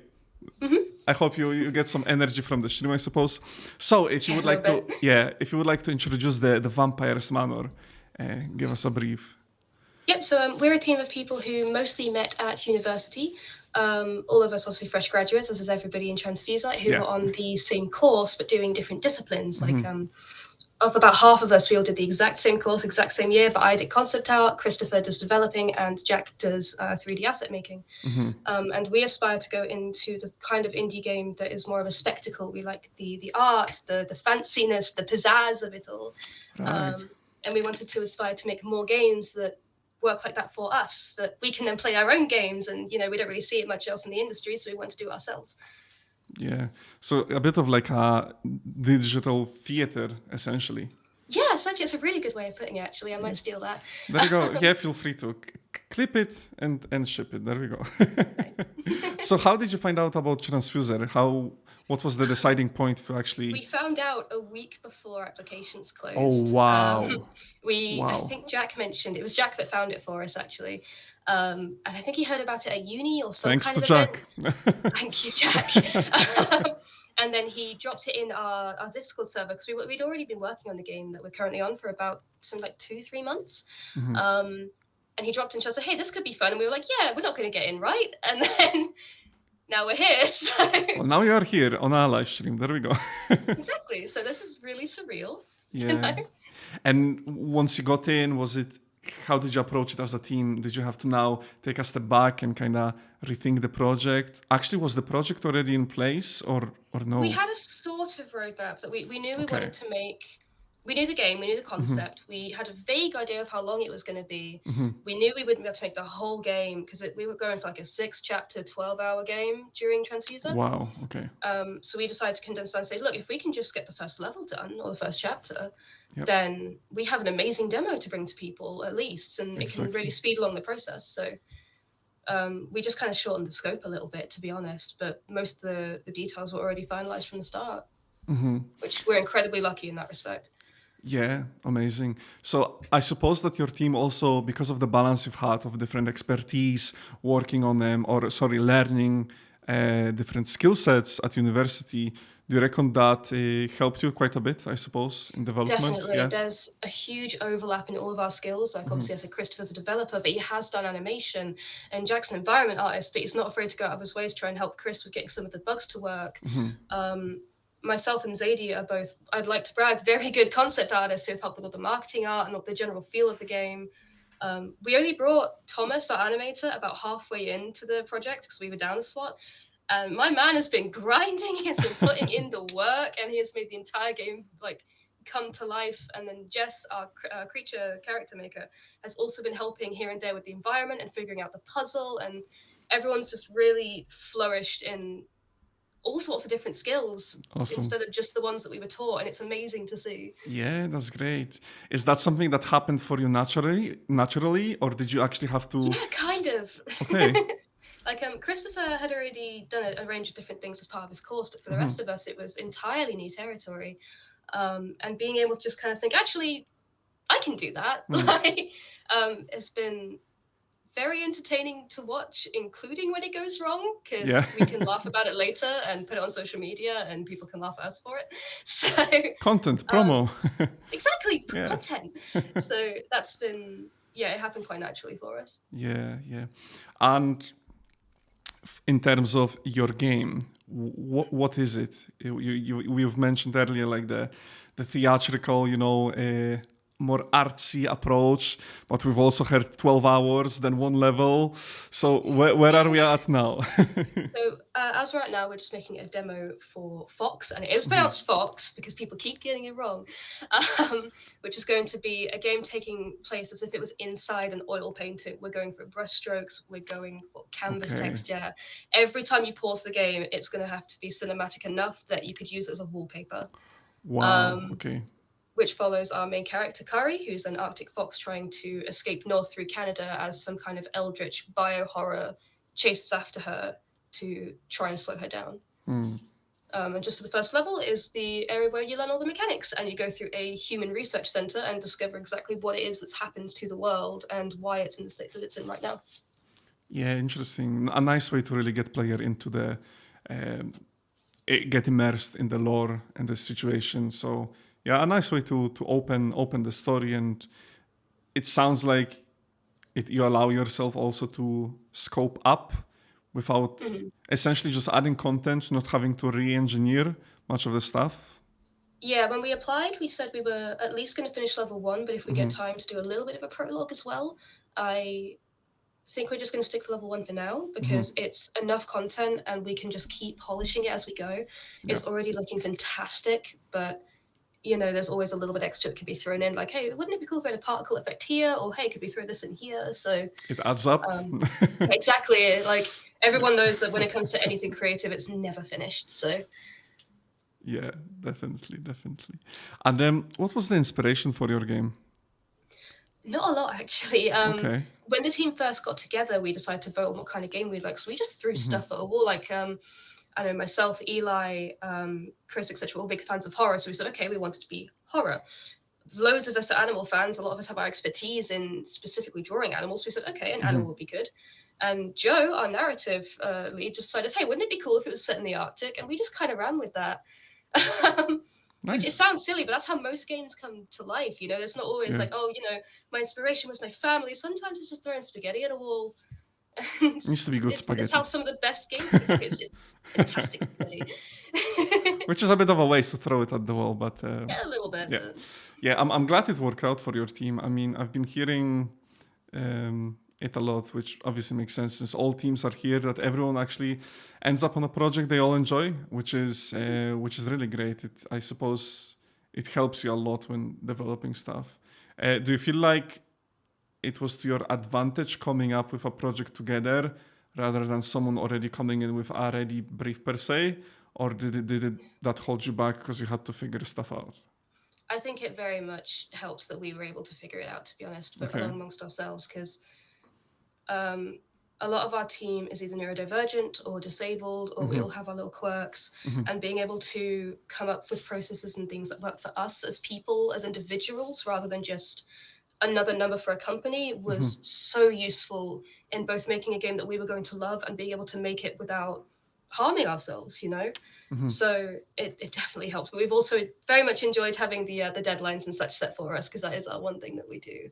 [SPEAKER 11] Mm-hmm.
[SPEAKER 1] I hope you get some energy from the stream, I suppose. So, if you would like to introduce the Vampires Manor, give us a brief.
[SPEAKER 11] Yep. So we're a team of people who mostly met at university. All of us obviously fresh graduates, as is everybody in Tranzfuser, who are on the same course but doing different disciplines. Like of about half of us, we all did the exact same course, exact same year, but I did concept art, Christopher does developing, and Jack does 3D asset making. And we aspire to go into the kind of indie game that is more of a spectacle. We like the art, the fanciness, the pizzazz of it all.
[SPEAKER 1] Right.
[SPEAKER 11] And we wanted to aspire to make more games that work like that for us, that we can then play our own games. And, we don't really see it much else in the industry, so we want to do it ourselves.
[SPEAKER 1] Yeah, so a bit of like a digital theater, essentially.
[SPEAKER 11] Yeah, essentially, it's a really good way of putting it, actually. I might steal that.
[SPEAKER 1] There you go. Yeah, feel free to clip it and ship it. There we go. Nice. So how did you find out about Tranzfuser? What was the deciding point to actually...
[SPEAKER 11] We found out a week before applications closed.
[SPEAKER 1] Oh, wow.
[SPEAKER 11] I think Jack mentioned, it was Jack that found it for us, actually. And I think he heard about it at uni or some
[SPEAKER 1] Thanks
[SPEAKER 11] kind of
[SPEAKER 1] Jack.
[SPEAKER 11] Event. Thank you, Jack. And then he dropped it in our Discord server, because we'd already been working on the game that we're currently on for about 2-3 months. And he dropped in and said, hey, this could be fun. And we were like, yeah, we're not going to get in, right? And then now we're here. So.
[SPEAKER 1] Well, now you are here on our live stream. There we go.
[SPEAKER 11] Exactly. So this is really surreal.
[SPEAKER 1] Yeah. And once you got in, was it how did you approach it as a team? Did you have to now take a step back and kind of rethink the project? Actually, was the project already in place or no?
[SPEAKER 11] We had a sort of roadmap that we knew we wanted to make. We knew the game, we knew the concept. We had a vague idea of how long it was going to be. We knew we wouldn't be able to make the whole game because we were going for like a 6-chapter, 12-hour game during Tranzfuser.
[SPEAKER 1] Wow, okay.
[SPEAKER 11] So we decided to condense down and say, look, if we can just get the first level done or the first chapter, then we have an amazing demo to bring to people at least, and it can really speed along the process. So we just kind of shortened the scope a little bit, to be honest, but most of the details were already finalized from the start, which we're incredibly lucky in that respect.
[SPEAKER 1] Yeah, amazing. So I suppose that your team also, because of the balance you've had of different expertise working on them, learning different skill sets at university, do you reckon that helped you quite a bit, I suppose, in development?
[SPEAKER 11] Definitely. Yeah. There's a huge overlap in all of our skills. Like obviously I said Christopher's a developer, but he has done animation, and Jack's an environment artist, but he's not afraid to go out of his way to try and help Chris with getting some of the bugs to work. Myself and Zeta are both, I'd like to brag, very good concept artists who have helped with all the marketing art and all the general feel of the game. We only brought Thomas, our animator, about halfway into the project because we were down a slot. And my man has been grinding, he has been putting in the work, and he has made the entire game like come to life. And then Jess, our creature character maker, has also been helping here and there with the environment and figuring out the puzzle. And everyone's just really flourished in all sorts of different skills instead of just the ones that we were taught, and it's amazing to see.
[SPEAKER 1] Yeah, that's great. Is that something that happened for you naturally, or did you actually have to?
[SPEAKER 11] Yeah, kind of.
[SPEAKER 1] Okay.
[SPEAKER 11] Like Christopher had already done a range of different things as part of his course, but for the rest of us, it was entirely new territory. And being able to just kind of think, actually, I can do that. It's been very entertaining to watch, including when it goes wrong, because we can laugh about it later and put it on social media and people can laugh at us for it. So
[SPEAKER 1] content, promo.
[SPEAKER 11] Exactly, content. So that's been, it happened quite naturally for us.
[SPEAKER 1] Yeah. And in terms of your game, what is it? You've mentioned earlier, like the theatrical, more artsy approach, but we've also heard 12 hours, then one level. So where are we at now?
[SPEAKER 11] So as we're at now, we're just making a demo for Fox, and it is pronounced Fox because people keep getting it wrong, which is going to be a game taking place as if it was inside an oil painting. We're going for brush strokes, we're going for canvas texture. Every time you pause the game, it's going to have to be cinematic enough that you could use it as a wallpaper.
[SPEAKER 1] Wow, okay.
[SPEAKER 11] Which follows our main character, Kari, who's an Arctic fox trying to escape north through Canada as some kind of eldritch bio-horror chases after her to try and slow her down. And just for the first level is the area where you learn all the mechanics, and you go through a human research center and discover exactly what it is that's happened to the world and why it's in the state that it's in right now. Yeah,
[SPEAKER 1] interesting. A nice way to really get player into the... get immersed in the lore and the situation. So... yeah, a nice way to open the story, and it sounds like you allow yourself also to scope up without essentially just adding content, not having to re-engineer much of the stuff.
[SPEAKER 11] Yeah, when we applied, we said we were at least going to finish level 1, but if we get time to do a little bit of a prologue as well, I think we're just going to stick for level 1 for now, because it's enough content and we can just keep polishing it as we go. It's already looking fantastic, but there's always a little bit extra that could be thrown in, like, hey, wouldn't it be cool if we had a particle effect here? Or, hey, could we throw this in here? So
[SPEAKER 1] it adds up.
[SPEAKER 11] Exactly. Like, everyone knows that when it comes to anything creative, it's never finished. So
[SPEAKER 1] yeah, definitely. And then what was the inspiration for your game?
[SPEAKER 11] Not a lot, actually. When the team first got together, we decided to vote on what kind of game we'd like. So we just threw stuff at a wall, like... I know myself, Eli, Chris, etc. All big fans of horror. So we said, okay, we want it to be horror. Loads of us are animal fans. A lot of us have our expertise in specifically drawing animals. So we said, okay, an animal would be good. And Joe, our narrative lead, decided, hey, wouldn't it be cool if it was set in the Arctic? And we just kind of ran with that. Which it sounds silly, but that's how most games come to life. It's not always like, oh, my inspiration was my family. Sometimes it's just throwing spaghetti at a wall.
[SPEAKER 1] It needs to be good spaghetti.
[SPEAKER 11] It's how some of the best games are. It's fantastic spaghetti.
[SPEAKER 1] Which is a bit of a waste to throw it at the wall, but
[SPEAKER 11] Yeah, a little bit.
[SPEAKER 1] Yeah,
[SPEAKER 11] But...
[SPEAKER 1] yeah. I'm glad it worked out for your team. I mean, I've been hearing it a lot, which obviously makes sense since all teams are here. That everyone actually ends up on a project they all enjoy, which is really great. I suppose it helps you a lot when developing stuff. Do you feel like it was to your advantage coming up with a project together rather than someone already coming in with a ready brief per se, or did that hold you back because you had to figure stuff out?
[SPEAKER 11] I think it very much helps that we were able to figure it out, to be honest, but amongst ourselves, because a lot of our team is either neurodivergent or disabled, or we all have our little quirks, and being able to come up with processes and things that work for us as people, as individuals, rather than just another number for a company was so useful in both making a game that we were going to love and being able to make it without harming ourselves, you know? So it definitely helps. But we've also very much enjoyed having the deadlines and such set for us, because that is our one thing that we do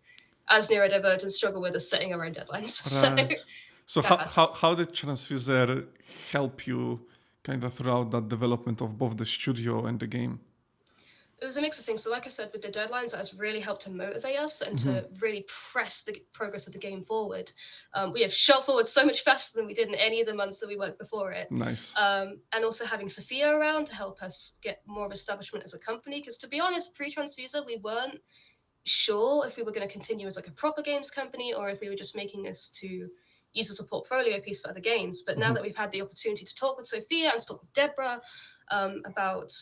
[SPEAKER 11] as neurodivergent struggle with, is setting our own deadlines.
[SPEAKER 1] Right. So how did Tranzfuser help you kind of throughout that development of both the studio and the game?
[SPEAKER 11] It was a mix of things. So like I said, with the deadlines, that has really helped to motivate us and to really press the progress of the game forward. We have shot forward so much faster than we did in any of the months that we worked before it.
[SPEAKER 1] Nice.
[SPEAKER 11] And also having Sophia around to help us get more of establishment as a company. Because to be honest, pre-Tranzfuser, we weren't sure if we were going to continue as like a proper games company or if we were just making this to use as a portfolio piece for other games. But now that we've had the opportunity to talk with Sophia and to talk with Deborah about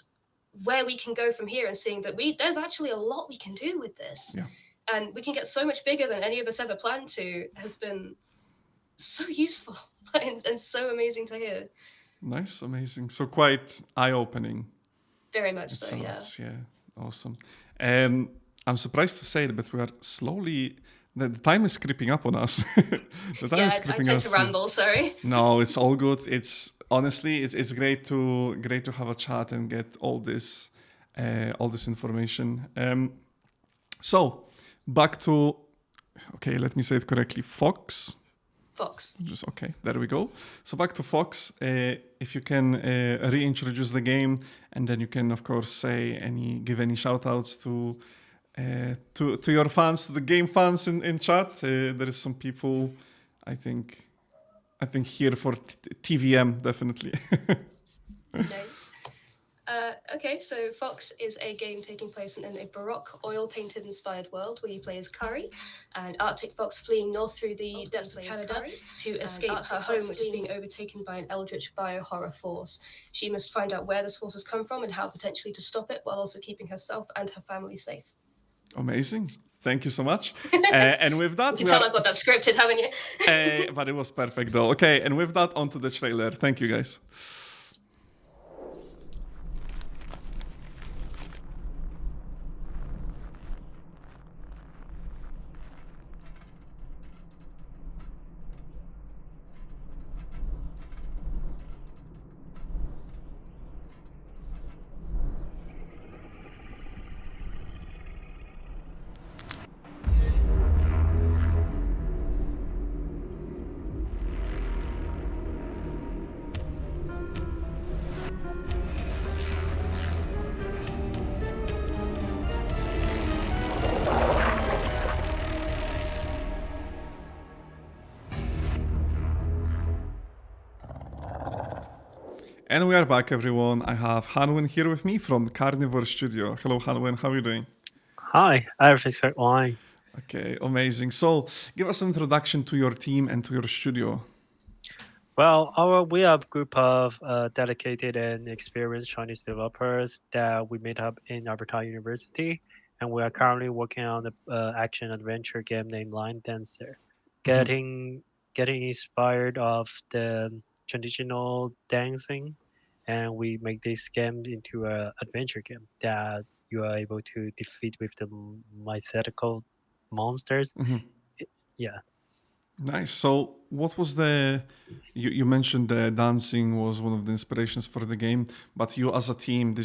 [SPEAKER 11] where we can go from here, and seeing that there's actually a lot we can do with this, and we can get so much bigger than any of us ever planned to, has been so useful and so amazing to hear. Nice,
[SPEAKER 1] amazing. So quite eye-opening.
[SPEAKER 11] Very much so, yeah.
[SPEAKER 1] Yeah, awesome. I'm surprised to say it, but we are slowly. The time is creeping up on us.
[SPEAKER 11] I tend to ramble. Sorry.
[SPEAKER 1] No, it's all good. It's honestly, it's great to have a chat and get all this information. So back to, okay, let me say it correctly. Fox. Just okay. There we go. So back to Fox. If you can reintroduce the game, and then you can of course give any shout outs to your fans, to the game fans in chat. There is some people, I think here for TVM, definitely.
[SPEAKER 11] Nice. Okay, so Fox is a game taking place in a Baroque oil-painted inspired world where you play as Curry, an Arctic fox fleeing north through the depths of Canada to escape her home, which is being overtaken by an eldritch bio-horror force. She must find out where this force has come from and how potentially to stop it, while also keeping herself and her family safe.
[SPEAKER 1] Amazing. Thank you so much. And with that,
[SPEAKER 11] you can tell I've got that scripted, haven't you?
[SPEAKER 1] But it was perfect though. Okay, and with that, onto the trailer. Thank you, guys. And we are back, everyone. I have Hanwen here with me from Carnivore Studio. Hello, Hanwen. How are you doing?
[SPEAKER 12] Hi, everything's fine.
[SPEAKER 1] Okay, amazing. So, give us an introduction to your team and to your studio.
[SPEAKER 12] Well, we are a group of dedicated and experienced Chinese developers that we made up in Alberta University, and we are currently working on the action adventure game named Line Dancer, getting inspired of the traditional dancing, and we make this game into an adventure game that you are able to defeat with the mythological monsters. Yeah.
[SPEAKER 1] Nice. So what was you mentioned the dancing was one of the inspirations for the game, but you as a team, the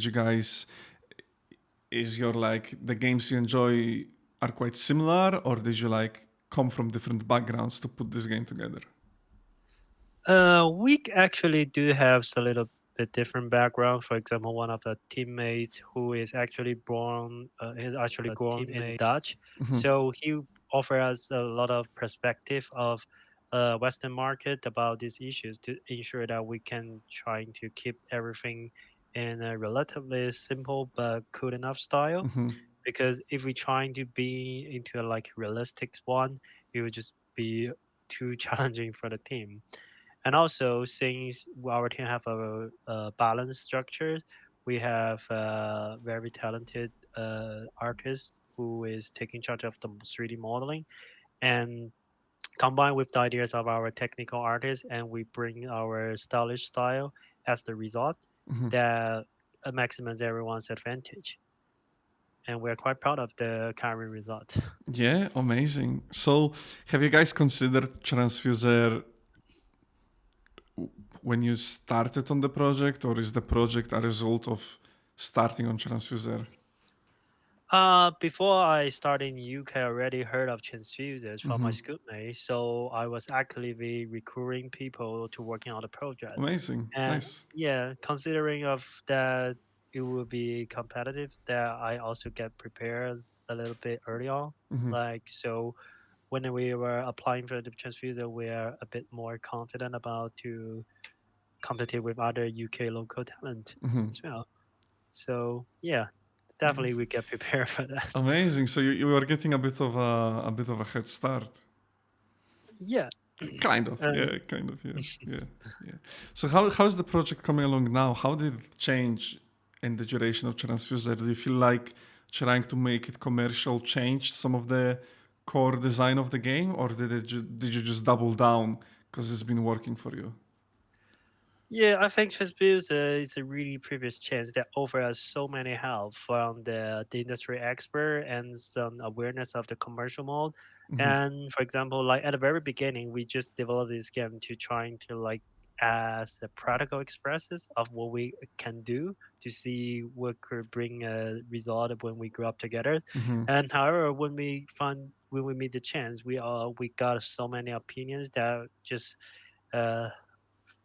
[SPEAKER 1] games you enjoy are quite similar, or did you come from different backgrounds to put this game together?
[SPEAKER 12] We actually do have a little bit different background. For example, one of the teammates who is actually born is actually grown in Dutch, so he offered us a lot of perspective of Western market about these issues to ensure that we can try to keep everything in a relatively simple but cool enough style. Because if we trying to be into a like realistic one, it would just be too challenging for the team. And also, since our team have a balanced structure, we have a very talented artist who is taking charge of the 3D modeling, and combined with the ideas of our technical artists, and we bring our stylish style as the result that maximizes everyone's advantage. And we're quite proud of the current result.
[SPEAKER 1] Yeah, amazing. So, have you guys considered Tranzfuser when you started on the project, or is the project a result of starting on Tranzfuser?
[SPEAKER 12] Before I started in UK, I already heard of Tranzfusers from my schoolmates, so I was actively recruiting people to working on the project.
[SPEAKER 1] Amazing,
[SPEAKER 12] And
[SPEAKER 1] nice.
[SPEAKER 12] yeah, considering of that it will be competitive, that I also get prepared a little bit early on. Like, so when we were applying for the Tranzfuser, we are a bit more confident about to compete with other UK local talent as well. So yeah, definitely we get prepared for that.
[SPEAKER 1] Amazing. So you are getting a bit of a head start.
[SPEAKER 12] Yeah.
[SPEAKER 1] Kind of. Yeah. Yeah. So how's the project coming along now? How did it change in the duration of Tranzfuser? Do you feel like trying to make it commercial changed some of the core design of the game, or did you just double down because it's been working for you?
[SPEAKER 12] Yeah, I think Tranzfuser is a really previous chance that offers us so many help from the industry expert and some awareness of the commercial mode. And for example, like at the very beginning, we just developed this game to trying to like as the practical expresses of what we can do to see what could bring a result when we grow up together. And however, when we meet the chance, we got so many opinions that just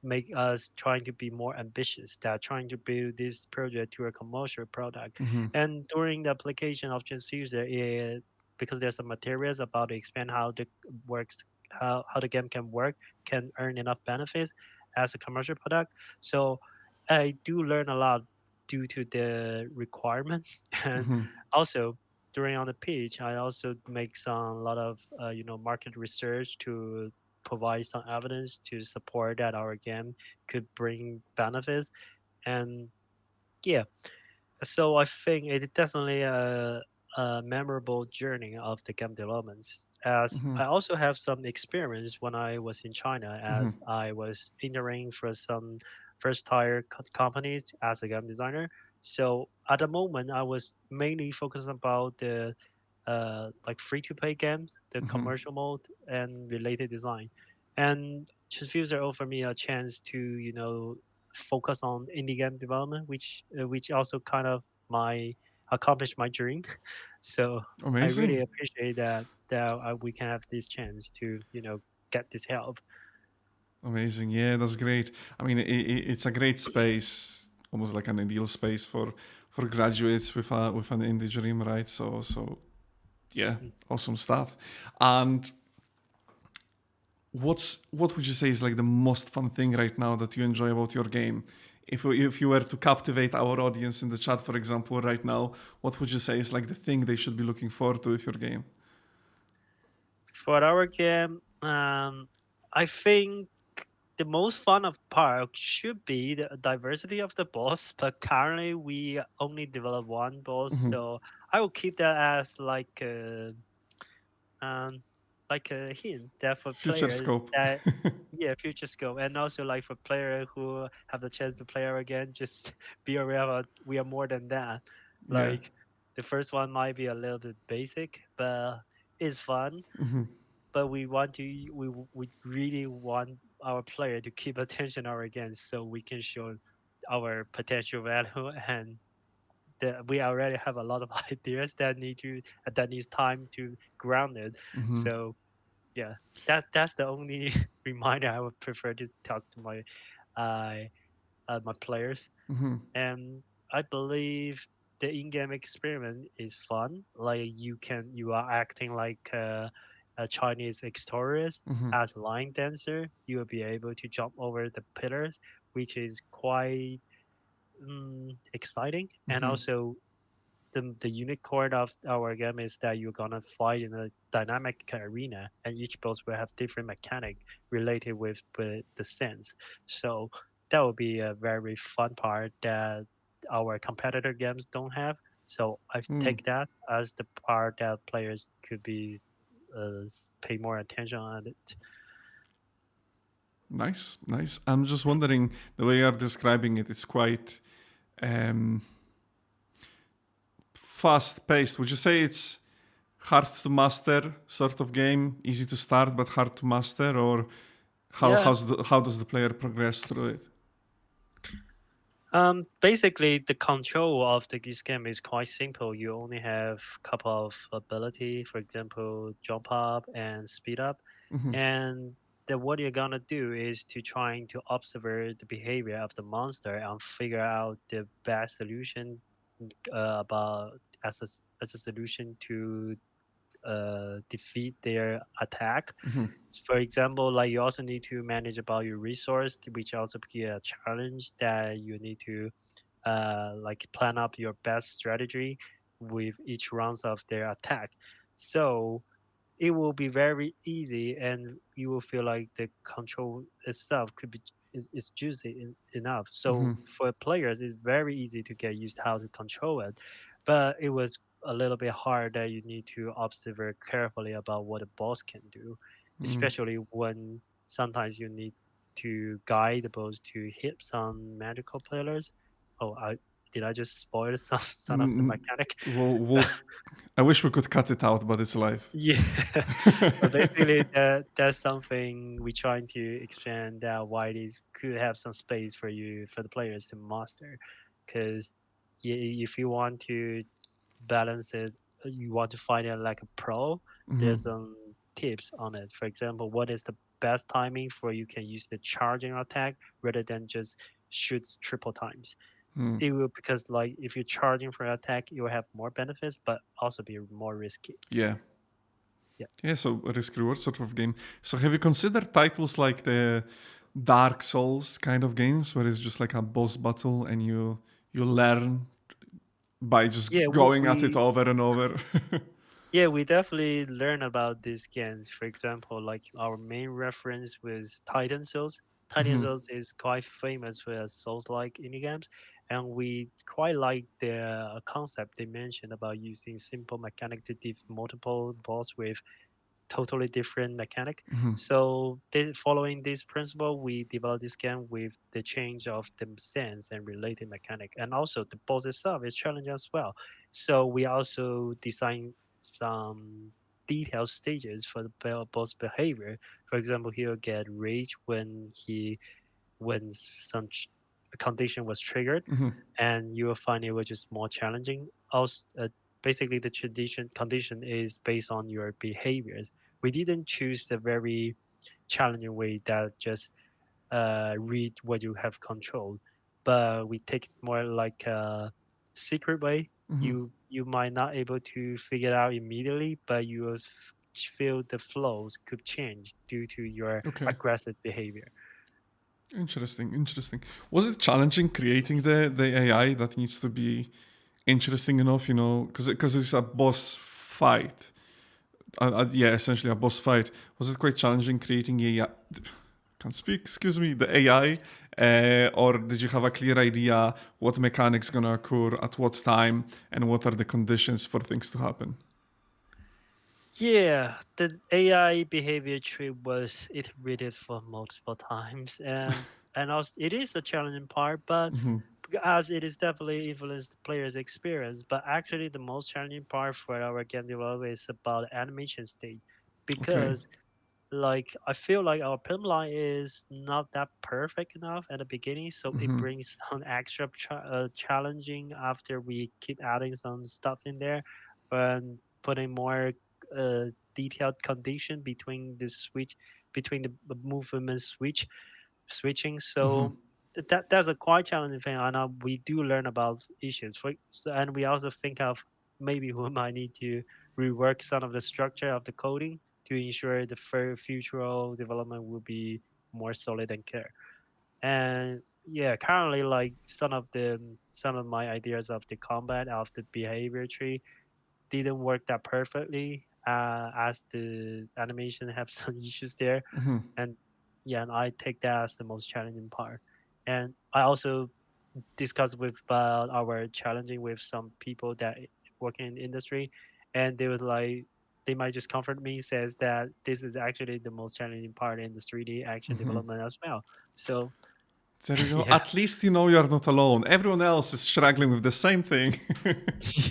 [SPEAKER 12] make us trying to be more ambitious, that trying to build this project to a commercial product. And during the application of Tranzfuser, because there's some materials about to expand how the works, how the game can work, can earn enough benefits as a commercial product. So I do learn a lot due to the requirements. And also during on the pitch, I also make a lot of market research to provide some evidence to support that our game could bring benefits. And yeah, so I think it definitely a memorable journey of the game developments, as I also have some experience when I was in China, as I was entering for some first tier companies as a game designer. So at the moment I was mainly focused about the like free to play games, the commercial mode and related design. And Transfuser offered me a chance to focus on indie game development, which also kind of accomplished my dream. So I really
[SPEAKER 1] Amazing.
[SPEAKER 12] appreciate that we can have this chance to get this help.
[SPEAKER 1] Amazing. Yeah, that's great. I mean, it's a great space, almost like an ideal space for graduates with an indie dream, right? So yeah, awesome stuff. And what would you say is like the most fun thing right now that you enjoy about your game? If you were to captivate our audience in the chat, for example, right now, what would you say is like the thing they should be looking forward to with your game?
[SPEAKER 12] For our game, I think the most fun of part should be the diversity of the boss, but currently we only develop one boss, so I will keep that as like a hint that for
[SPEAKER 1] Future
[SPEAKER 12] players
[SPEAKER 1] scope.
[SPEAKER 12] that future scope, and also like for players who have the chance to play our again, just be aware of we are more than that. Like the first one might be a little bit basic, but it's fun. But we really want our player to keep attention our game so we can show our potential value, and that we already have a lot of ideas that needs time to ground it. So yeah, that's the only reminder I would prefer to talk to my my players, and I believe the in-game experiment is fun. Like you are acting like a Chinese explorers as a line dancer. You will be able to jump over the pillars, which is quite exciting. And also, the unique core of our game is that you're gonna fight in a dynamic arena, and each boss will have different mechanic related with the sense. So that will be a very fun part that our competitor games don't have. So I take that as the part that players could be pay more attention on it.
[SPEAKER 1] Nice. I'm just wondering, the way you're describing it, it's quite fast-paced. Would you say it's hard to master sort of game, easy to start but hard to master, or how does the player progress through it?
[SPEAKER 12] Basically, the control of this game is quite simple. You only have a couple of ability, for example, jump up and speed up, and what you're gonna do is to trying to observe the behavior of the monster and figure out the best solution about as a solution to defeat their attack. For example, like you also need to manage about your resource, which also be a challenge that you need to like plan up your best strategy with each rounds of their attack. So it will be very easy, and you will feel like the control itself could be is juicy enough. So for players, it's very easy to get used how to control it, but it was a little bit hard that you need to observe very carefully about what a boss can do, especially when sometimes you need to guide the boss to hit some magical pillars. Oh, did I just spoil some of the mechanic?
[SPEAKER 1] I wish we could cut it out, but it's live.
[SPEAKER 12] Yeah, but basically that's something we're trying to expand that why it could have some space for the players to master, because if you want to balance it, you want to find it like a pro, there's some tips on it. For example, what is the best timing for you can use the charging attack rather than just shoots triple times. It will, because like if you're charging for an attack, you will have more benefits, but also be more risky.
[SPEAKER 1] Yeah, so a risk reward sort of game. So have you considered titles like the Dark Souls kind of games, where it's just like a boss battle and you learn by just going at it over and over?
[SPEAKER 12] Yeah, we definitely learn about these games. For example, like our main reference was Titan Souls. Titan Souls is quite famous for Souls-like indie games, and we quite like the concept they mentioned about using simple mechanic to defeat multiple boss with totally different mechanic. So following this principle, we developed this game with the change of the sense and related mechanic, and also the boss itself is challenging as well. So we also design some detailed stages for the boss behavior. For example, he'll get rage when some condition was triggered, and you will find it was just more challenging. Also, basically the condition is based on your behaviors. We didn't choose a very challenging way that just read what you have controlled, but we take it more like a secret way. You might not able to figure it out immediately, but you will feel the flows could change due to your aggressive behavior.
[SPEAKER 1] Interesting. Was it challenging creating the AI that needs to be interesting enough, because it's a boss fight? Essentially a boss fight. Was it quite challenging creating AI? Can't speak, excuse me, the AI, or did you have a clear idea what mechanics gonna occur at what time and what are the conditions for things to happen?
[SPEAKER 12] Yeah, the AI behavior tree was iterated for multiple times, and also it is a challenging part, but as it is definitely influenced the player's experience. But actually, the most challenging part for our game developer is about animation state, because like I feel like our film line is not that perfect enough at the beginning, so it brings some extra challenging after we keep adding some stuff in there and putting more detailed condition between the movement switching. So that's a quite challenging thing. And we do learn about issues, and we also think of maybe we might need to rework some of the structure of the coding to ensure the future development will be more solid and clear. And yeah, currently, like some of my ideas of the combat of the behavior tree didn't work that perfectly, as the animation have some issues there. And yeah, and I take that as the most challenging part. And I also discussed with our challenging with some people that work in the industry, and they was like, they might just comfort me, says that this is actually the most challenging part in the 3D action development as well. So
[SPEAKER 1] there you go. Yeah. At least you know you're not alone. Everyone else is struggling with the same thing.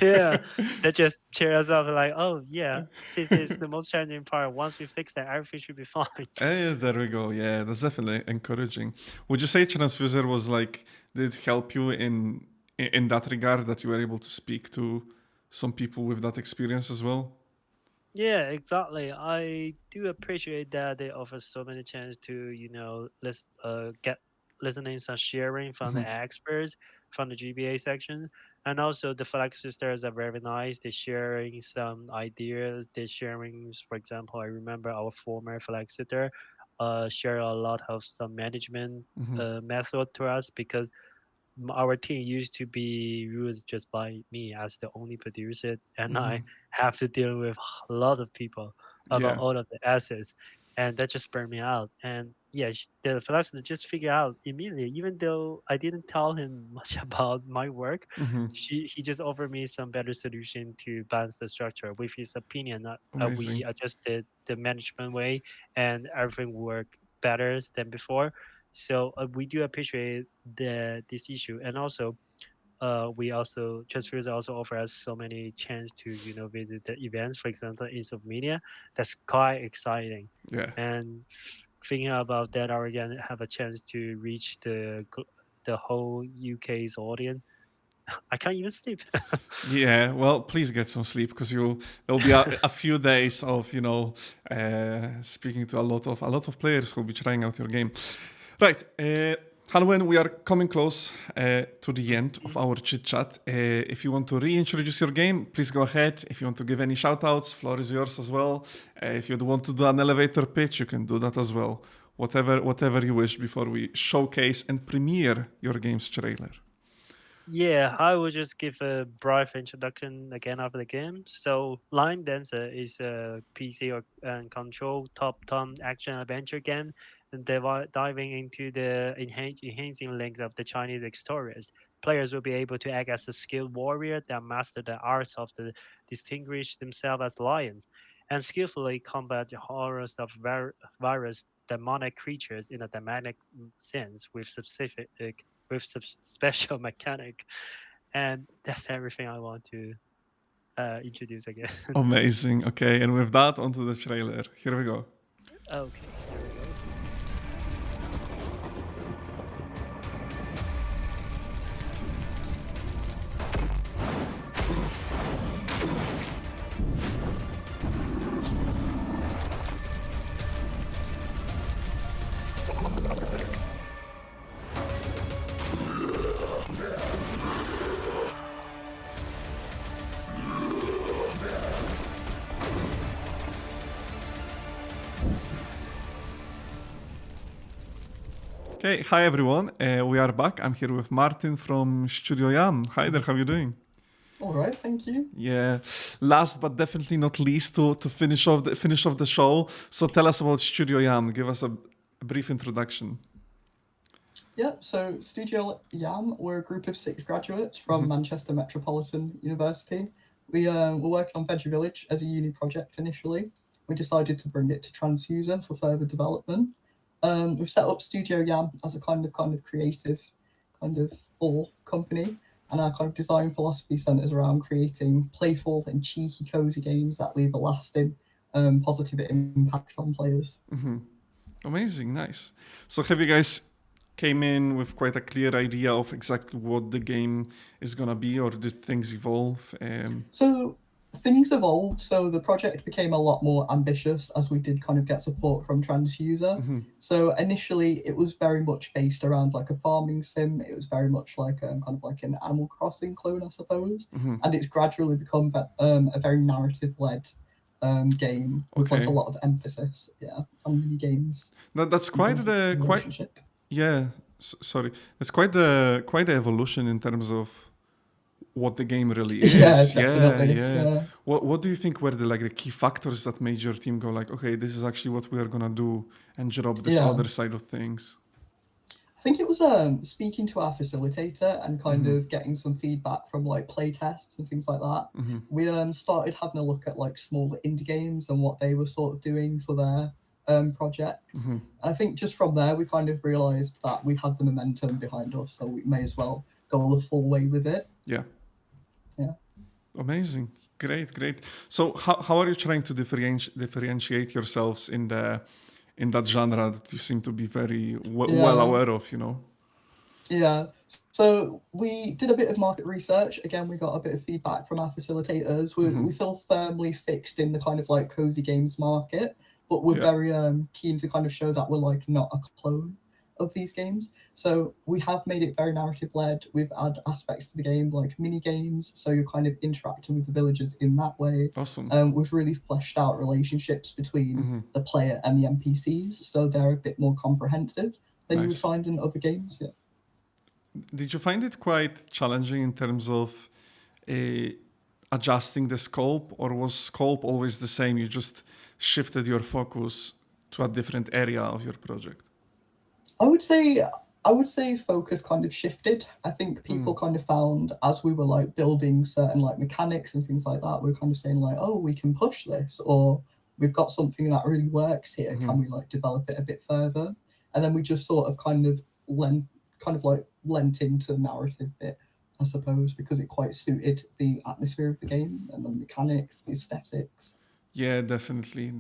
[SPEAKER 12] Yeah, that just cheer us up. Like, oh yeah, since this is the most challenging part, once we fix that, everything should be fine.
[SPEAKER 1] There we go. Yeah, that's definitely encouraging. Would you say Tranzfuser was like, did it help you in that regard, that you were able to speak to some people with that experience as well?
[SPEAKER 12] Yeah, exactly. I do appreciate that they offer so many chances to, get listening and sharing from the experts from the GBA section. And also the Flex sisters are very nice. They're sharing some ideas. They're sharing, for example, I remember our former Flex sister share a lot of some management method to us, because our team used to be used just by me as the only producer, and I have to deal with a lot of people about all of the assets, and that just burned me out. And yeah, the philosopher just figured out immediately, even though I didn't tell him much about my work. He just offered me some better solution to balance the structure. With his opinion, we adjusted the management way, and everything worked better than before. So we do appreciate this issue, and also Tranzfuser also offer us so many chance to visit the events. For example, Insomnia, that's quite exciting.
[SPEAKER 1] Yeah.
[SPEAKER 12] And thinking about that, I again have a chance to reach the whole UK's audience. I can't even sleep.
[SPEAKER 1] Yeah, well, please get some sleep, because there'll be a few days of speaking to a lot of players who'll be trying out your game. Right, Halloween, we are coming close to the end of our chit chat. If you want to reintroduce your game, please go ahead. If you want to give any shout outs, floor is yours as well. If you want to do an elevator pitch, you can do that as well. Whatever you wish before we showcase and premiere your game's trailer.
[SPEAKER 12] Yeah, I will just give a brief introduction again of the game. So, Line Dancer is a PC and console top-down action-adventure game, and diving into the enhancing links of the Chinese stories. Players will be able to act as a skilled warrior that master the arts of the distinguish themselves as lions, and skillfully combat the horrors of various demonic creatures in a demonic sense with special mechanic. And that's everything I want to introduce again.
[SPEAKER 1] Amazing. Okay, and with that, onto the trailer. Here we go.
[SPEAKER 12] Okay, here we go.
[SPEAKER 1] Okay, hi everyone. We are back. I'm here with Martin from Studio Jam. Hi there, how are you doing?
[SPEAKER 13] All right, thank you.
[SPEAKER 1] Yeah. Last but definitely not least, to finish off the show. So tell us about Studio Jam. Give us a brief introduction.
[SPEAKER 13] Yeah, so Studio Jam, we're a group of 6 graduates from Manchester Metropolitan University. We were working on Veggie Village as a uni project initially. We decided to bring it to Tranzfuser for further development. We've set up Studio Jam as a kind of creative all company, and our kind of design philosophy centers around creating playful and cheeky, cozy games that leave a lasting positive impact on players.
[SPEAKER 1] Amazing, nice. So have you guys came in with quite a clear idea of exactly what the game is gonna be, or did things evolve?
[SPEAKER 13] So things evolved, so the project became a lot more ambitious as we did kind of get support from Tranzfuser. So initially it was very much based around like a farming sim. It was very much like kind of like an Animal Crossing clone, I suppose. And it's gradually become a very narrative-led game with like a lot of emphasis, on mini games.
[SPEAKER 1] That's quite sorry. It's quite the evolution in terms of what the game really is.
[SPEAKER 13] Yeah.
[SPEAKER 1] What do you think were the key factors that made your team go like, okay, this is actually what we are gonna do, and drop this other side of things?
[SPEAKER 13] I think it was speaking to our facilitator and kind of getting some feedback from like play tests and things like that. We started having a look at like smaller indie games and what they were sort of doing for their projects. I think just from there we kind of realized that we had the momentum behind us, so we may as well go the full way with it.
[SPEAKER 1] Yeah. Amazing. Great. So how are you trying to differentiate yourselves in that genre that you seem to be very well aware of,
[SPEAKER 13] Yeah. So we did a bit of market research. Again, we got a bit of feedback from our facilitators. We feel firmly fixed in the kind of like cozy games market, but we're very keen to kind of show that we're like not a clone of these games. So we have made it very narrative led. We've added aspects to the game like mini games, so you're kind of interacting with the villagers in that way.
[SPEAKER 1] Awesome.
[SPEAKER 13] We've really fleshed out relationships between the player and the NPCs, so they're a bit more comprehensive than you would find in other games.
[SPEAKER 1] Did you find it quite challenging in terms of adjusting the scope, or was scope always the same? You just shifted your focus to a different area of your project?
[SPEAKER 13] I would say focus kind of shifted. I think people kind of found as we were like building certain like mechanics and things like that, we were kind of saying like, oh, we can push this, or we've got something that really works here. Can we like develop it a bit further? And then we just sort of kind of lent into the narrative bit, I suppose, because it quite suited the atmosphere of the game and the mechanics, the aesthetics.
[SPEAKER 1] Yeah, definitely.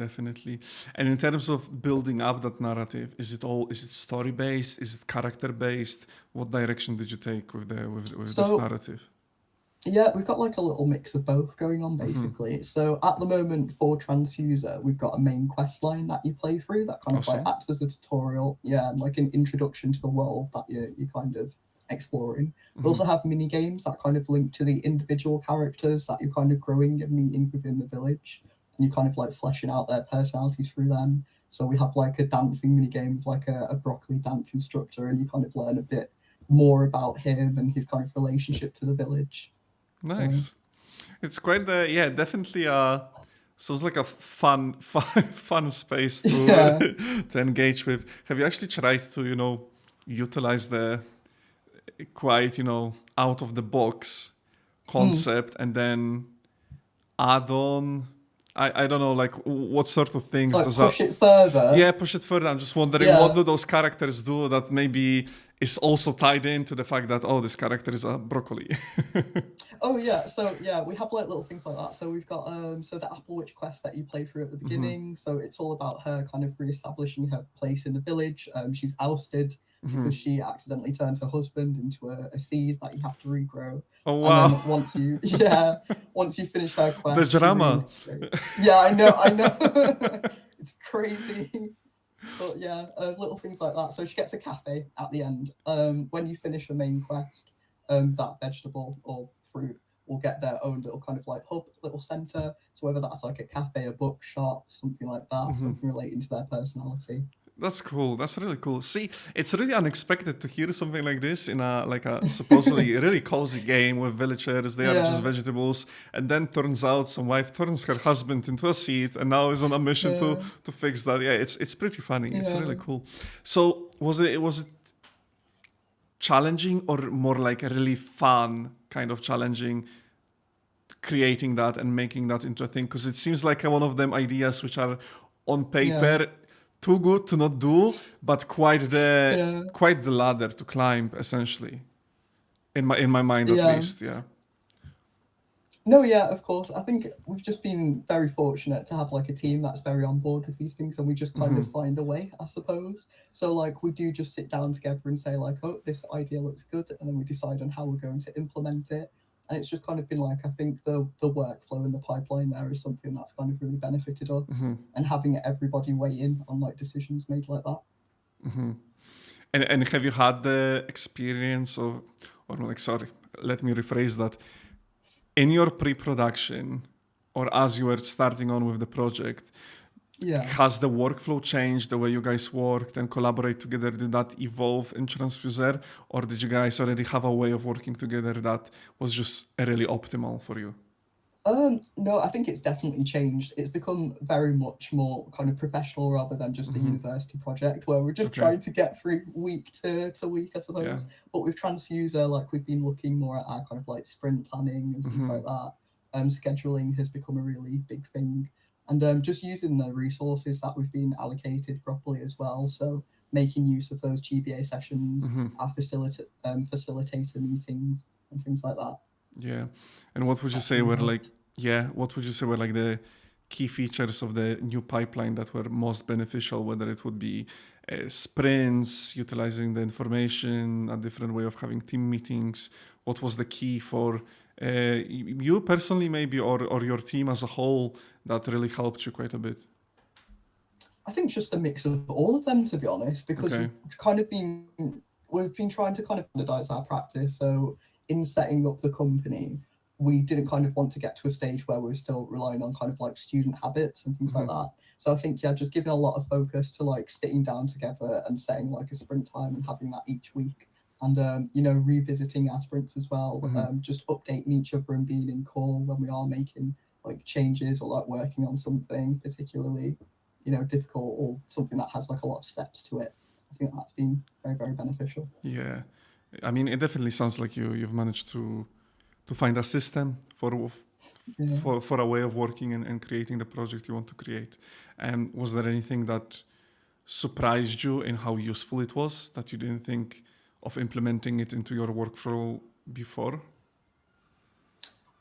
[SPEAKER 1] And in terms of building up that narrative, is it story based? Is it character based? What direction did you take with this narrative?
[SPEAKER 13] Yeah, we've got like a little mix of both going on basically. So at the moment for Tranzfuser, we've got a main quest line that you play through that kind of like acts as a tutorial, and like an introduction to the world that you're kind of exploring. We also have mini games that kind of link to the individual characters that you're kind of growing and meeting within the village. And you're kind of like fleshing out their personalities through them. So we have like a dancing mini game with like a broccoli dance instructor, and you kind of learn a bit more about him and his kind of relationship to the village.
[SPEAKER 1] Nice. It's quite definitely sounds like a fun space to to engage with. Have you actually tried to utilize the quite out of the box concept and then add on? I don't know, like what sort of things
[SPEAKER 13] like push it further.
[SPEAKER 1] Yeah, push it further. I'm just wondering what do those characters do that maybe is also tied into the fact that this character is a broccoli.
[SPEAKER 13] So we have like little things like that. So we've got the Apple Witch quest that you play through at the beginning. So it's all about her kind of reestablishing her place in the village. She's ousted because she accidentally turns her husband into a seed that you have to regrow.
[SPEAKER 1] Oh wow!
[SPEAKER 13] And then once you finish her quest,
[SPEAKER 1] the drama.
[SPEAKER 13] I know. It's crazy. But little things like that. So she gets a cafe at the end. When you finish the main quest, that vegetable or fruit will get their own little kind of like hub, little center. So whether that's like a cafe, a bookshop, something like that, something relating to their personality.
[SPEAKER 1] That's cool. That's really cool. See, it's really unexpected to hear something like this in a supposedly really cozy game with villagers. They are just vegetables, and then turns out some wife turns her husband into a seed, and now is on a mission to fix that. Yeah, it's pretty funny. It's really cool. So was it challenging or more like a really fun kind of challenging creating that and making that into a thing? Because it seems like one of them ideas which are on paper. Too good to not do, but quite the ladder to climb, essentially. In my mind, at least,
[SPEAKER 13] No, of course. I think we've just been very fortunate to have like a team that's very on board with these things, and we just kind of find a way, I suppose. So like we do just sit down together and say like, oh, this idea looks good, and then we decide on how we're going to implement it. And it's just kind of been like, I think the workflow and the pipeline there is something that's kind of really benefited us, and having everybody weigh in on like decisions made like that.
[SPEAKER 1] And have you had the experience of, or like, sorry, let me rephrase that. In your pre-production, or as you were starting on with the project, has the workflow changed, the way you guys worked and collaborate together? Did that evolve in Tranzfuser, or did you guys already have a way of working together that was just really optimal for you?
[SPEAKER 13] No, I think it's definitely changed. It's become very much more kind of professional rather than just a university project where we're just trying to get through week to week, I suppose. But with Tranzfuser, like we've been looking more at our kind of like sprint planning and things like that. Scheduling has become a really big thing. And just using the resources that we've been allocated properly as well. So making use of those GBA sessions, our facilitator meetings and things like that.
[SPEAKER 1] Yeah. And what would you say were like, what would you say were like the key features of the new pipeline that were most beneficial, whether it would be sprints, utilizing the information, a different way of having team meetings? What was the key for you personally maybe, or your team as a whole, that really helped you quite a bit?
[SPEAKER 13] I think just a mix of all of them, to be honest, because we've been trying to kind of standardize our practice. So in setting up the company, we didn't kind of want to get to a stage where we're still relying on kind of like student habits and things like that. So I think, just giving a lot of focus to like sitting down together and setting like a sprint time and having that each week. And, revisiting our sprints as well, just updating each other and being in call when we are making like changes or like working on something particularly, difficult or something that has like a lot of steps to it. I think that's been very, very beneficial.
[SPEAKER 1] Yeah. I mean, it definitely sounds like you've managed to find a system for a way of working and creating the project you want to create. And was there anything that surprised you in how useful it was, that you didn't think of implementing it into your workflow before?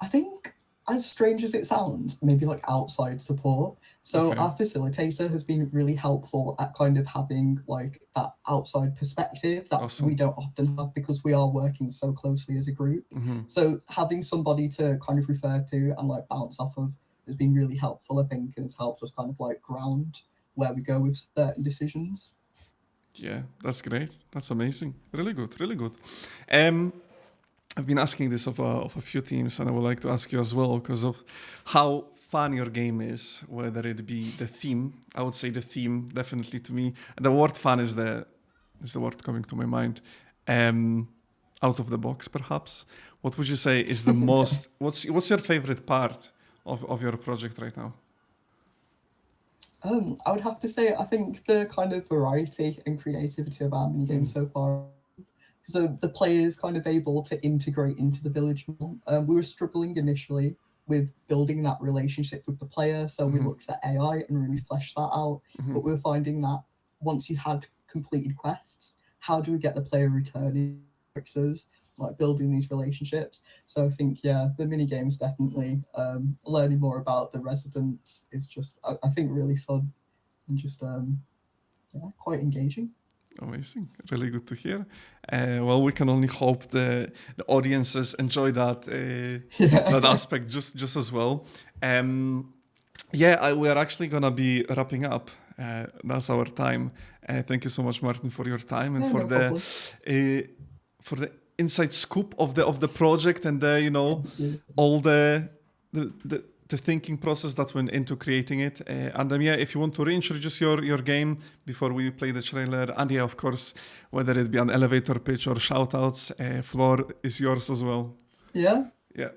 [SPEAKER 13] I think, as strange as it sounds, maybe like outside support. So our facilitator has been really helpful at kind of having like that outside perspective that we don't often have because we are working so closely as a group. So having somebody to kind of refer to and like bounce off of has been really helpful, I think, and has helped us kind of like ground where we go with certain decisions.
[SPEAKER 1] Yeah, that's great. That's amazing. Really good, really good. I've been asking this of a few teams, and I would like to ask you as well because of how fun your game is, whether it be the theme. I would say the theme, definitely to me. The word fun is the word coming to my mind. Out of the box, perhaps. What would you say is the most, what's your favorite part of your project right now?
[SPEAKER 13] I would have to say, I think the kind of variety and creativity of our mini game so far. So the players kind of able to integrate into the village more. We were struggling initially with building that relationship with the player. So we looked at AI and really fleshed that out. But we were finding that once you had completed quests, how do we get the player returning characters, like building these relationships? So I think, the mini games definitely, learning more about the residents is just, I think, really fun and just, quite engaging.
[SPEAKER 1] Amazing. Really good to hear. Well, we can only hope the audiences enjoy that that aspect just as well. We are actually going to be wrapping up. That's our time. Thank you so much, Martin, for your time and for the inside scoop of the project and all the thinking process that went into creating it. And if you want to reintroduce your game before we play the trailer, and of course, whether it be an elevator pitch or shout-outs, floor is yours as well.
[SPEAKER 13] Yeah?
[SPEAKER 1] Yeah.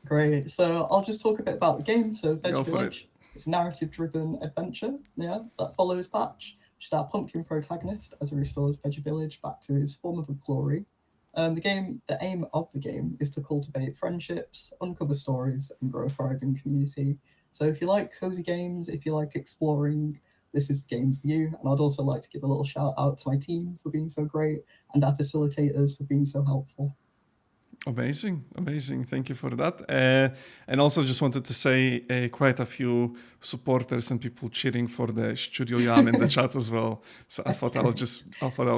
[SPEAKER 13] Great. So I'll just talk a bit about the game. So Veg Village, it's a narrative-driven adventure, that follows Patch, which is our pumpkin protagonist, as he restores Veg Village back to his former glory. The aim of the game is to cultivate friendships, uncover stories, and grow a thriving community. So if you like cozy games, if you like exploring, this is the game for you. And I'd also like to give a little shout out to my team for being so great and our facilitators for being so helpful.
[SPEAKER 1] Amazing. Thank you for that. And also just wanted to say quite a few supporters and people cheering for the Studio Yam in the chat as well. So I thought I'll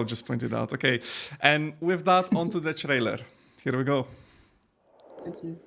[SPEAKER 1] just point it out. Okay. And with that, on to the trailer. Here we go.
[SPEAKER 13] Thank you.